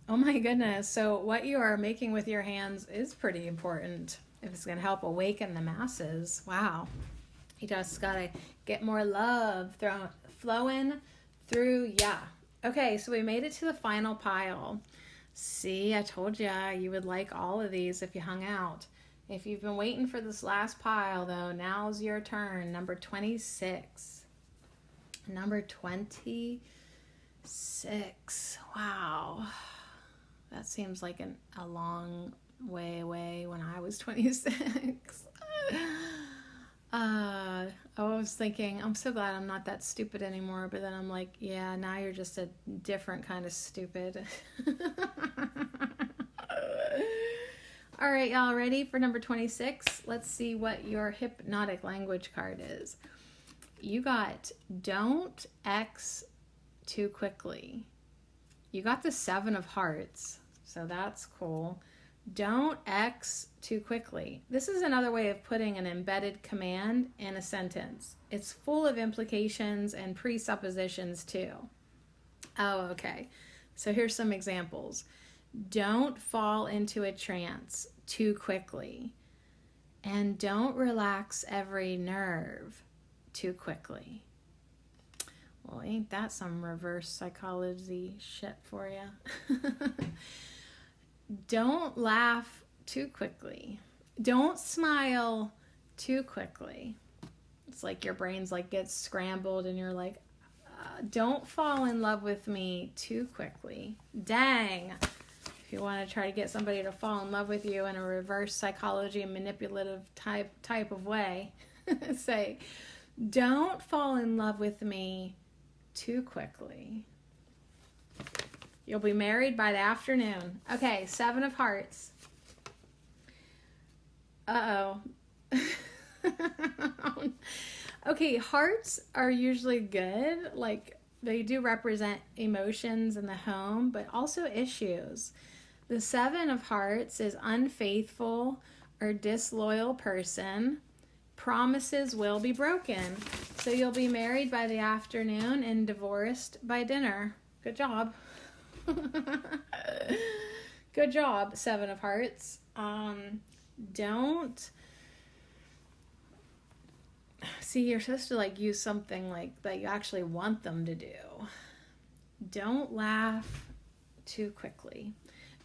Oh my goodness. So what you are making with your hands is pretty important if it's going to help awaken the masses. Wow. You just got to get more love flowing through ya. Okay, so we made it to the final pile. See, I told you would like all of these if you hung out. If you've been waiting for this last pile, though, now's your turn. Number 26. Number 26. Wow. That seems like a long way away when I was 26. I was thinking, I'm so glad I'm not that stupid anymore. But then I'm like, yeah, now you're just a different kind of stupid. All right, y'all ready for number 26? Let's see what your hypnotic language card is. You got don't X too quickly. You got the 7 of Hearts, so that's cool. Don't X too quickly. This is another way of putting an embedded command in a sentence. It's full of implications and presuppositions too. Oh, okay. So here's some examples. Don't fall into a trance too quickly. And don't relax every nerve too quickly. Well, ain't that some reverse psychology shit for you? Don't laugh too quickly. Don't smile too quickly. It's like your brain's like gets scrambled and you're like, don't fall in love with me too quickly. Dang. If you want to try to get somebody to fall in love with you in a reverse psychology and manipulative type of way, say, don't fall in love with me too quickly. You'll be married by the afternoon. Okay, 7 of Hearts. Uh-oh. Okay, hearts are usually good. Like, they do represent emotions in the home, but also issues. The 7 of Hearts is unfaithful or disloyal person. Promises will be broken. So you'll be married by the afternoon and divorced by dinner. Good job. Good job, 7 of Hearts. Don't see, you're supposed to like use something like that you actually want them to do. Don't laugh too quickly.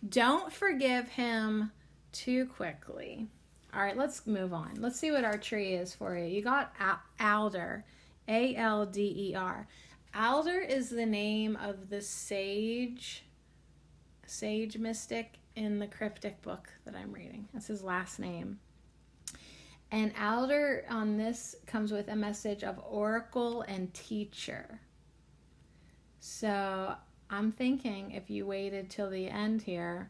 Don't forgive him too quickly. All right, let's move on. Let's see what our tree is for you. You got Alder, Alder. Alder is the name of the sage mystic in the cryptic book that I'm reading. That's his last name. And Alder on this comes with a message of oracle and teacher. So I'm thinking if you waited till the end here,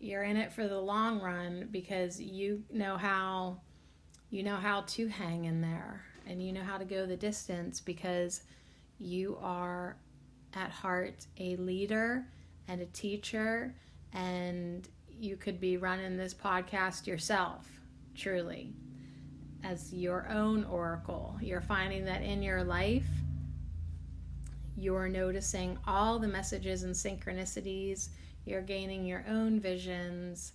you're in it for the long run, because you know how to hang in there, and you know how to go the distance, because you are at heart a leader and a teacher, and you could be running this podcast yourself, truly, as your own oracle. You're finding that in your life, you're noticing all the messages and synchronicities. You're gaining your own visions.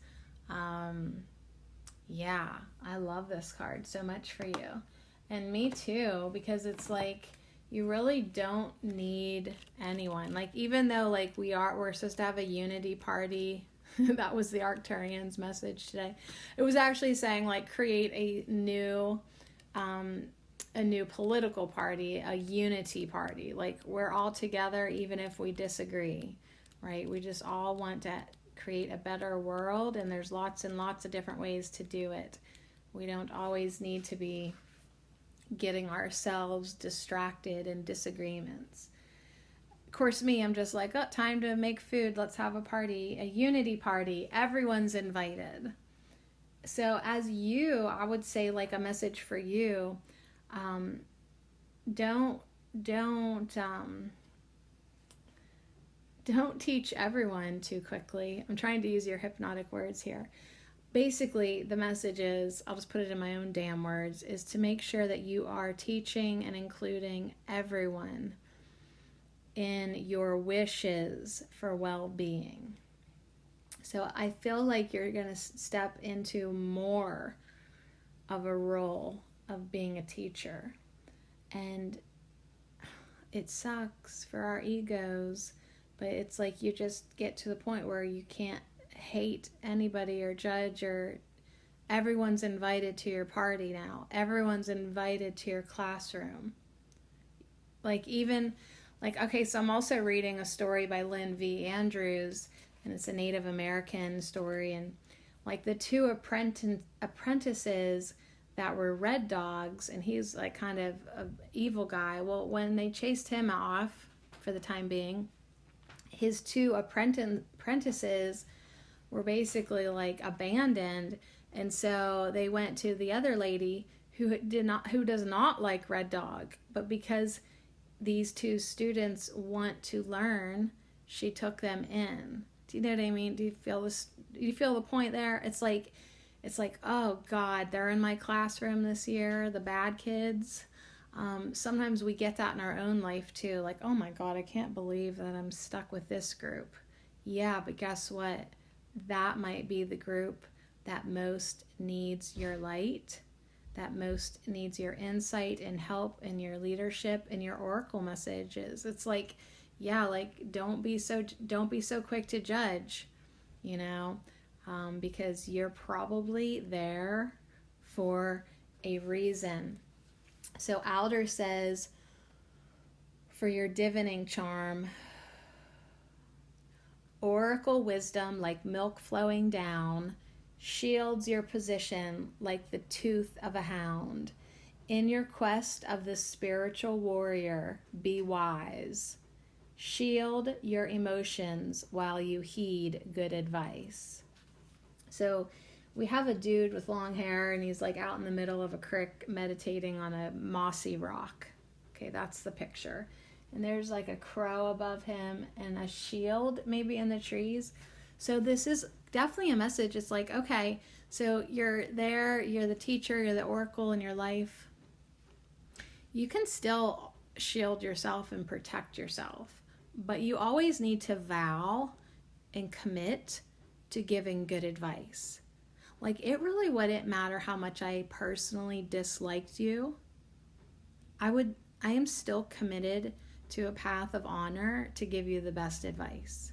Yeah, I love this card so much for you. And me too, because it's like you really don't need anyone. Like, even though like we're supposed to have a unity party. That was the Arcturian's message today. It was actually saying like create a new political party, a unity party. Like, we're all together even if we disagree, right? We just all want to create a better world, and there's lots and lots of different ways to do it. We don't always need to be getting ourselves distracted in disagreements. Of course, I'm just like, oh, time to make food. Let's have a party, a unity party. Everyone's invited. So as I would say, like, a message for you, don't teach everyone too quickly. I'm trying to use your hypnotic words here. Basically, the message is, I'll just put it in my own damn words, is to make sure that you are teaching and including everyone in your wishes for well-being. So I feel like you're going to step into more of a role of being a teacher. And it sucks for our egos, but it's like you just get to the point where you can't hate anybody or judge, or everyone's invited to your party now. Everyone's invited to your classroom. Like, even like, okay, so I'm also reading a story by Lynn V. Andrews, and it's a Native American story, and like the two apprentices that were red dogs, and he's like kind of an evil guy. Well, when they chased him off for the time being, his two apprentices were basically like abandoned, and so they went to the other lady who does not like red dog, but because these two students want to learn, she took them in. Do you know what I mean? Do you feel this? Do you feel the point there? It's like, oh God, they're in my classroom this year, the bad kids. Sometimes we get that in our own life too. Like, oh my God, I can't believe that I'm stuck with this group. Yeah, but guess what? That might be the group that most needs your light, that most needs your insight and help and your leadership and your oracle messages. It's like, yeah, like don't be so quick to judge, because you're probably there for a reason. So Alder says, for your divining charm, oracle wisdom like milk flowing down shields your position like the tooth of a hound. In your quest of the spiritual warrior, be wise. Shield your emotions while you heed good advice. So we have a dude with long hair, and he's like out in the middle of a creek meditating on a mossy rock. Okay, that's the picture. And there's like a crow above him and a shield maybe in the trees. So this is definitely a message. It's like, okay, so you're there, you're the teacher, you're the oracle in your life. You can still shield yourself and protect yourself, but you always need to vow and commit to giving good advice. Like, it really wouldn't matter how much I personally disliked you. I am still committed to a path of honor to give you the best advice.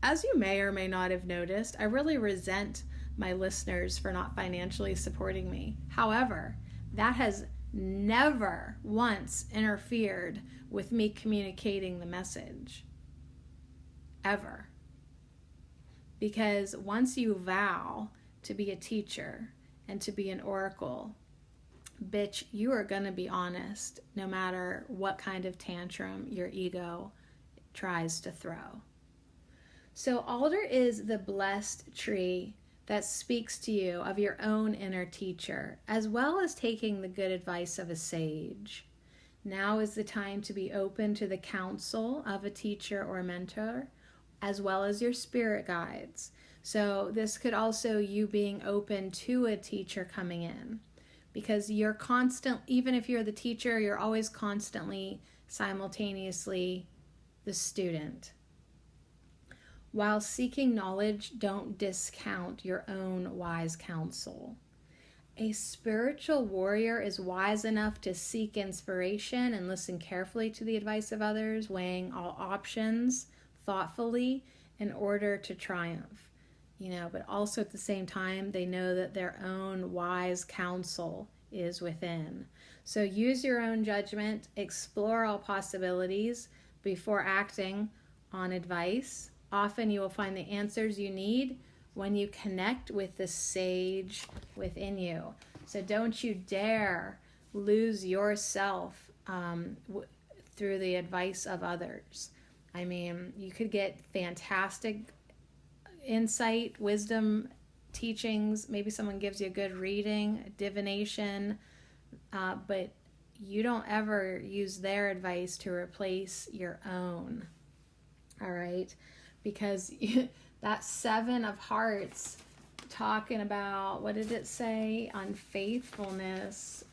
As you may or may not have noticed, I really resent my listeners for not financially supporting me. However, that has never once interfered with me communicating the message. Ever. Because once you vow to be a teacher and to be an oracle, bitch, you are going to be honest no matter what kind of tantrum your ego tries to throw. So alder is the blessed tree that speaks to you of your own inner teacher, as well as taking the good advice of a sage. Now is the time to be open to the counsel of a teacher or mentor, as well as your spirit guides. So this could also you being open to a teacher coming in, because you're constant, even if you're the teacher, you're always constantly simultaneously the student. While seeking knowledge, don't discount your own wise counsel. A spiritual warrior is wise enough to seek inspiration and listen carefully to the advice of others, weighing all options thoughtfully in order to triumph. But also at the same time, they know that their own wise counsel is within. So use your own judgment, explore all possibilities before acting on advice. Often you will find the answers you need when you connect with the sage within you. So don't you dare lose yourself through the advice of others. I mean, you could get fantastic insight, wisdom, teachings. Maybe someone gives you a good reading, divination, but you don't ever use their advice to replace your own. All right? Because that 7 of hearts talking about, what did it say? Unfaithfulness.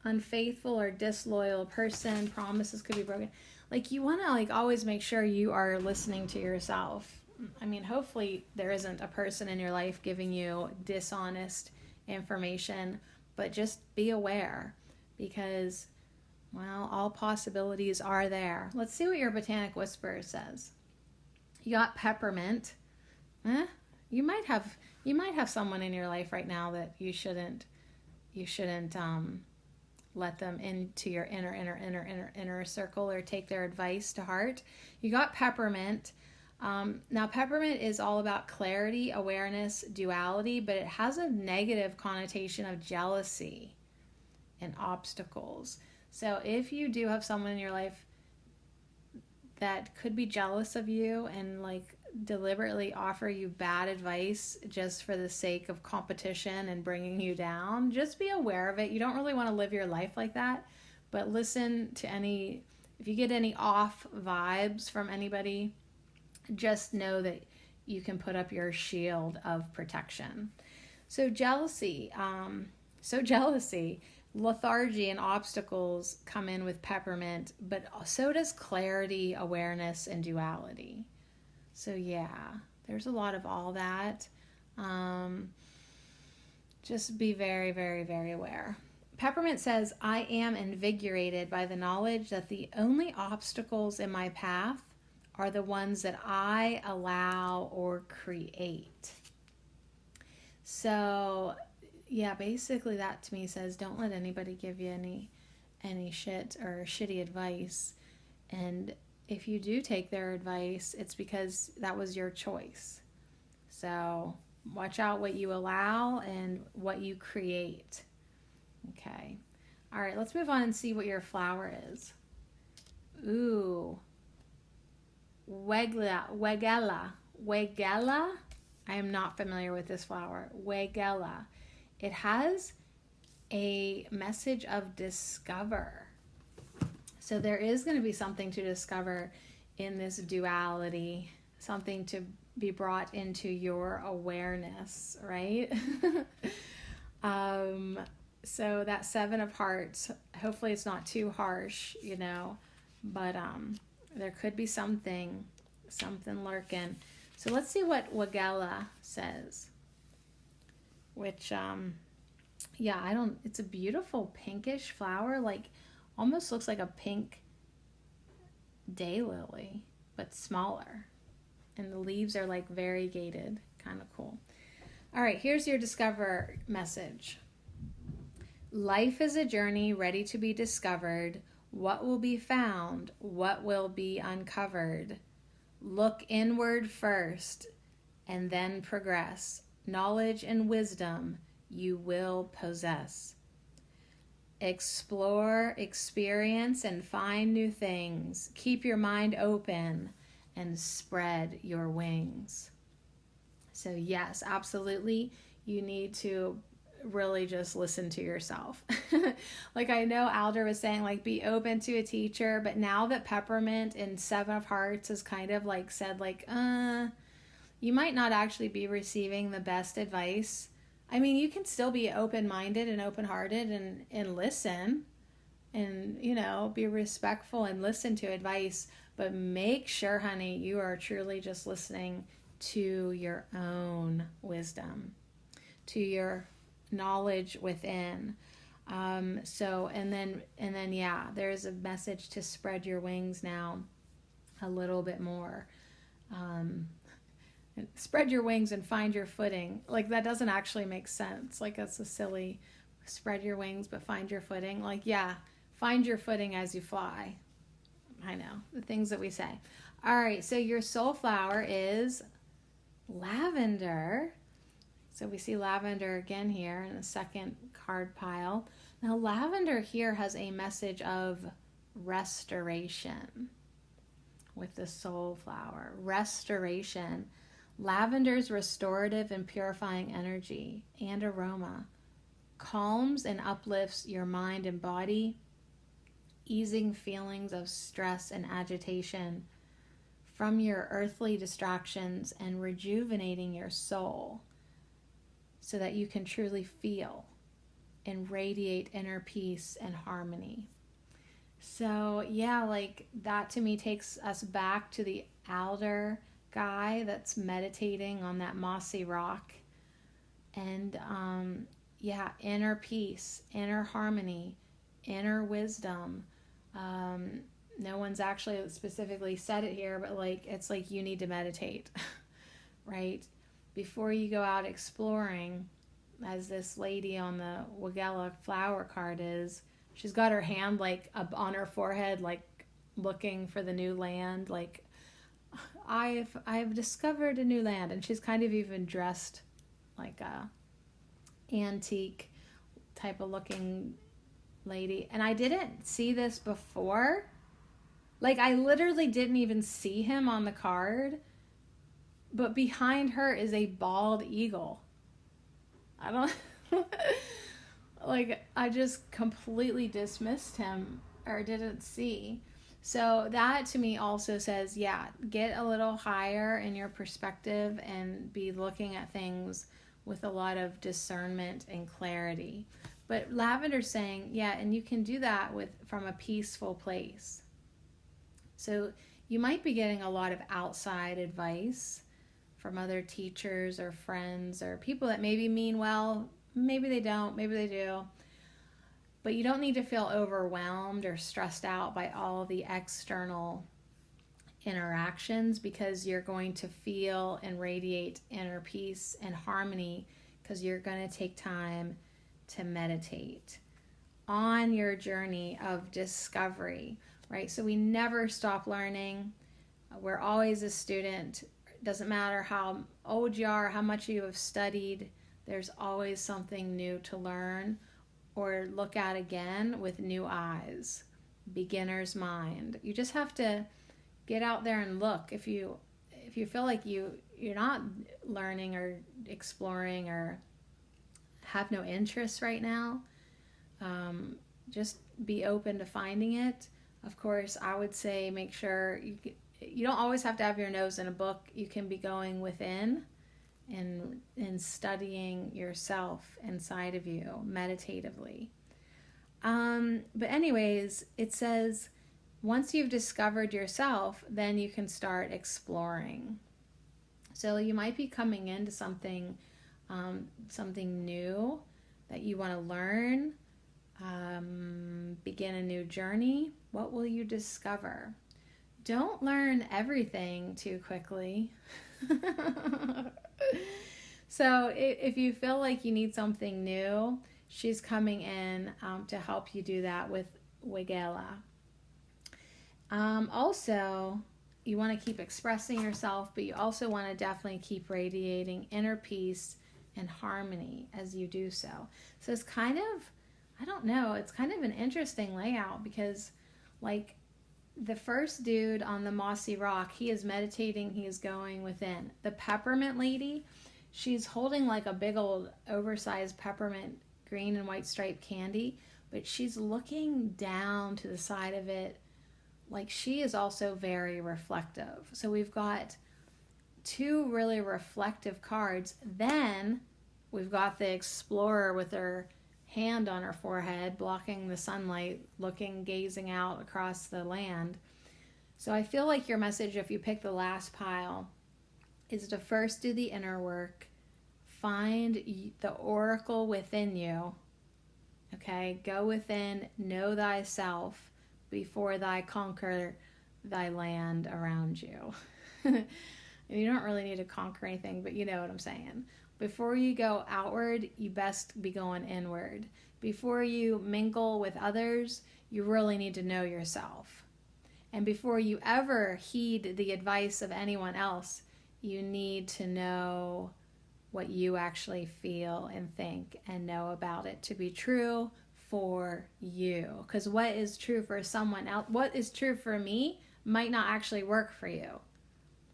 Unfaithful or disloyal person, promises could be broken. Like, you want to always make sure you are listening to yourself. I mean, hopefully there isn't a person in your life giving you dishonest information, but just be aware, because, well, all possibilities are there. Let's see what your Botanic Whisperer says. You got peppermint. You might have someone in your life right now that you shouldn't let them into your inner circle or take their advice to heart. You got peppermint. Now, peppermint is all about clarity, awareness, duality, but it has a negative connotation of jealousy and obstacles. So if you do have someone in your life that could be jealous of you and deliberately offer you bad advice just for the sake of competition and bringing you down, just be aware of it. You don't really want to live your life like that, but listen to if you get any off vibes from anybody, just know that you can put up your shield of protection. So jealousy, lethargy and obstacles come in with peppermint, but so does clarity, awareness, and duality. So yeah, there's a lot of all that. Just be very, very, very aware. Peppermint says, I am invigorated by the knowledge that the only obstacles in my path are the ones that I allow or create. So yeah, basically that to me says, don't let anybody give you any shit or shitty advice. And if you do take their advice, it's because that was your choice. So watch out what you allow and what you create. Okay. All right, let's move on and see what your flower is. Ooh. Wegella. I am not familiar with this flower. Wegella. It has a message of discover. So there is going to be something to discover in this duality, something to be brought into your awareness, right? So that 7 of hearts, hopefully it's not too harsh, but there could be something lurking. So let's see what Wagella says, which, it's a beautiful pinkish flower, like almost looks like a pink daylily, but smaller. And the leaves are like variegated, kind of cool. All right, here's your discover message. Life is a journey ready to be discovered. What will be found? What will be uncovered? Look inward first and then progress. Knowledge and wisdom you will possess. Explore, experience, and find new things. Keep your mind open and spread your wings. So yes, absolutely, you need to really just listen to yourself. Like I know Alder was saying, like, be open to a teacher, but now that Peppermint in Seven of Hearts has kind of like said, like, you might not actually be receiving the best advice. I mean, you can still be open-minded and open-hearted and listen and, be respectful and listen to advice, but make sure, honey, you are truly just listening to your own wisdom, to your knowledge within. There's a message to spread your wings now a little bit more. Spread your wings and find your footing. Like, that doesn't actually make sense. Like, that's a silly spread your wings but find your footing. Like, yeah, find your footing as you fly. I know, the things that we say. All right, so your soul flower is lavender. So we see lavender again here in the second card pile. Now, lavender here has a message of restoration with the soul flower. Restoration. Lavender's restorative and purifying energy and aroma calms and uplifts your mind and body, easing feelings of stress and agitation from your earthly distractions and rejuvenating your soul so that you can truly feel and radiate inner peace and harmony. So yeah, like that to me takes us back to the Alder guy that's meditating on that mossy rock. And inner peace, inner harmony, inner wisdom. No one's actually specifically said it here, but like it's like you need to meditate, right? Before you go out exploring, as this lady on the Wagella flower card is, she's got her hand like up on her forehead, like looking for the new land, like I've discovered a new land. And she's kind of even dressed like a antique type of looking lady. And I didn't see this before. Like, I literally didn't even see him on the card, but behind her is a bald eagle. I don't like, I just completely dismissed him or didn't see. So that to me also says, yeah, get a little higher in your perspective and be looking at things with a lot of discernment and clarity. But Lavender's saying, yeah, and you can do that from a peaceful place. So you might be getting a lot of outside advice from other teachers or friends or people that maybe mean well. Maybe they don't, maybe they do. But you don't need to feel overwhelmed or stressed out by all the external interactions, because you're going to feel and radiate inner peace and harmony because you're going to take time to meditate on your journey of discovery, right? So we never stop learning. We're always a student. It doesn't matter how old you are, how much you have studied, there's always something new to learn or look at again with new eyes. Beginner's mind. You just have to get out there and look. If you feel like you're not learning or exploring or have no interest right now, just be open to finding it. Of course, I would say make sure you don't always have to have your nose in a book. You can be going within and studying yourself inside of you meditatively. But anyways, it says once you've discovered yourself, then you can start exploring. So you might be coming into something new that you want to learn, begin a new journey. What will you discover? Don't learn everything too quickly. So if you feel like you need something new, she's coming in to help you do that with Wigela. Also, you want to keep expressing yourself, but you also want to definitely keep radiating inner peace and harmony as you do so. So it's kind of, I don't know, it's kind of an interesting layout because like the first dude on the mossy rock, he is meditating, he is going within. The peppermint lady, she's holding like a big old oversized peppermint green and white striped candy, but she's looking down to the side of it. Like she is also very reflective. So we've got two really reflective cards. Then we've got the explorer with her hand on her forehead, blocking the sunlight, gazing out across the land. So I feel like your message, if you pick the last pile, is to first do the inner work, find the oracle within you, okay? Go within, know thyself before thy conquer thy land around you. You don't really need to conquer anything, but you know what I'm saying. Before you go outward, you best be going inward. Before you mingle with others, you really need to know yourself. And before you ever heed the advice of anyone else, you need to know what you actually feel and think and know about it to be true for you. Because what is true for someone else, what is true for me might not actually work for you,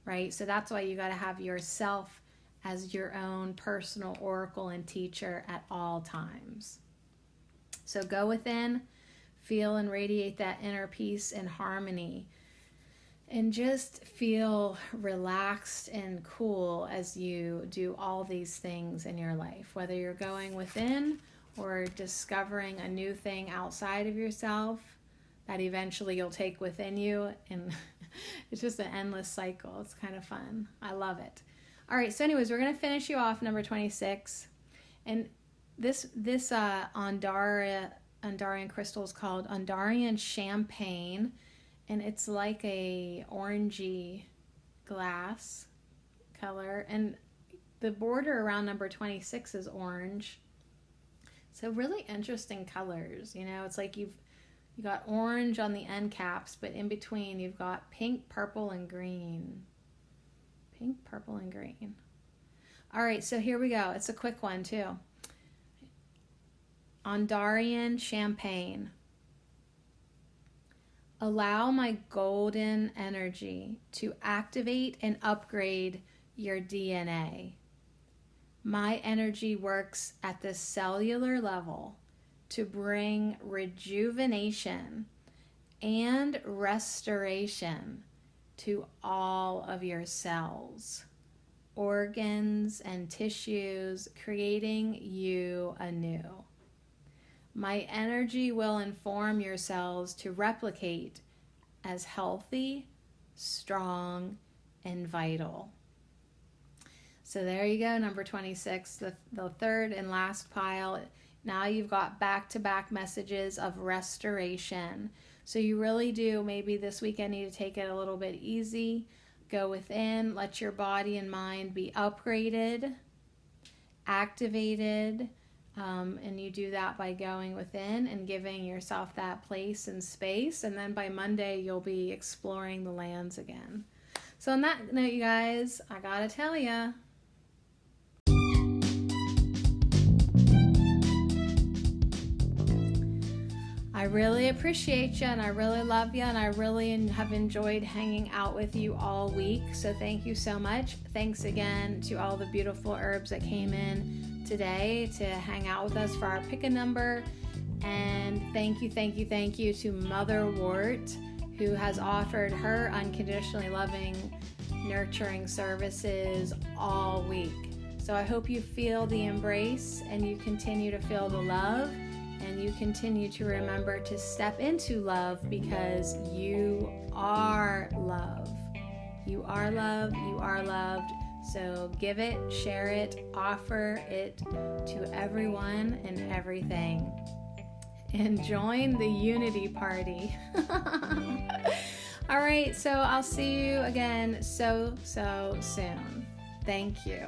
right? So that's why you got to have yourself as your own personal oracle and teacher at all times. So go within, feel and radiate that inner peace and harmony, and just feel relaxed and cool as you do all these things in your life, whether you're going within or discovering a new thing outside of yourself that eventually you'll take within you. And it's just an endless cycle. It's kind of fun. I love it. All right, so anyways, we're going to finish you off number 26. And this Andarian crystal is called Andarian Champagne. And it's like a orangey glass color. And the border around number 26 is orange. So really interesting colors. You know, it's like you got orange on the end caps, but in between you've got pink, purple, and green. Pink, purple, and green. All right, so here we go. It's a quick one too. Andarian Champagne. Allow my golden energy to activate and upgrade your DNA. My energy works at the cellular level to bring rejuvenation and restoration to all of your cells, organs, and tissues, creating you anew. My energy will inform your cells to replicate as healthy, strong, and vital. So there you go, number 26, the third and last pile. Now you've got back-to-back messages of restoration. So you really do, maybe this weekend, need to take it a little bit easy. Go within, let your body and mind be upgraded, activated, and you do that by going within and giving yourself that place and space. And then by Monday, you'll be exploring the lands again. So on that note, you guys, I gotta tell you, I really appreciate you, and I really love you, and I really have enjoyed hanging out with you all week. So thank you so much. Thanks again to all the beautiful herbs that came in today to hang out with us for our pick a number. And thank you to Motherwort, who has offered her unconditionally loving, nurturing services all week. So I hope you feel the embrace and you continue to feel the love. And you continue to remember to step into love, because you are love. You are love. You are loved. So give it, share it, offer it to everyone and everything. And join the unity party. All right, so I'll see you again so soon. Thank you.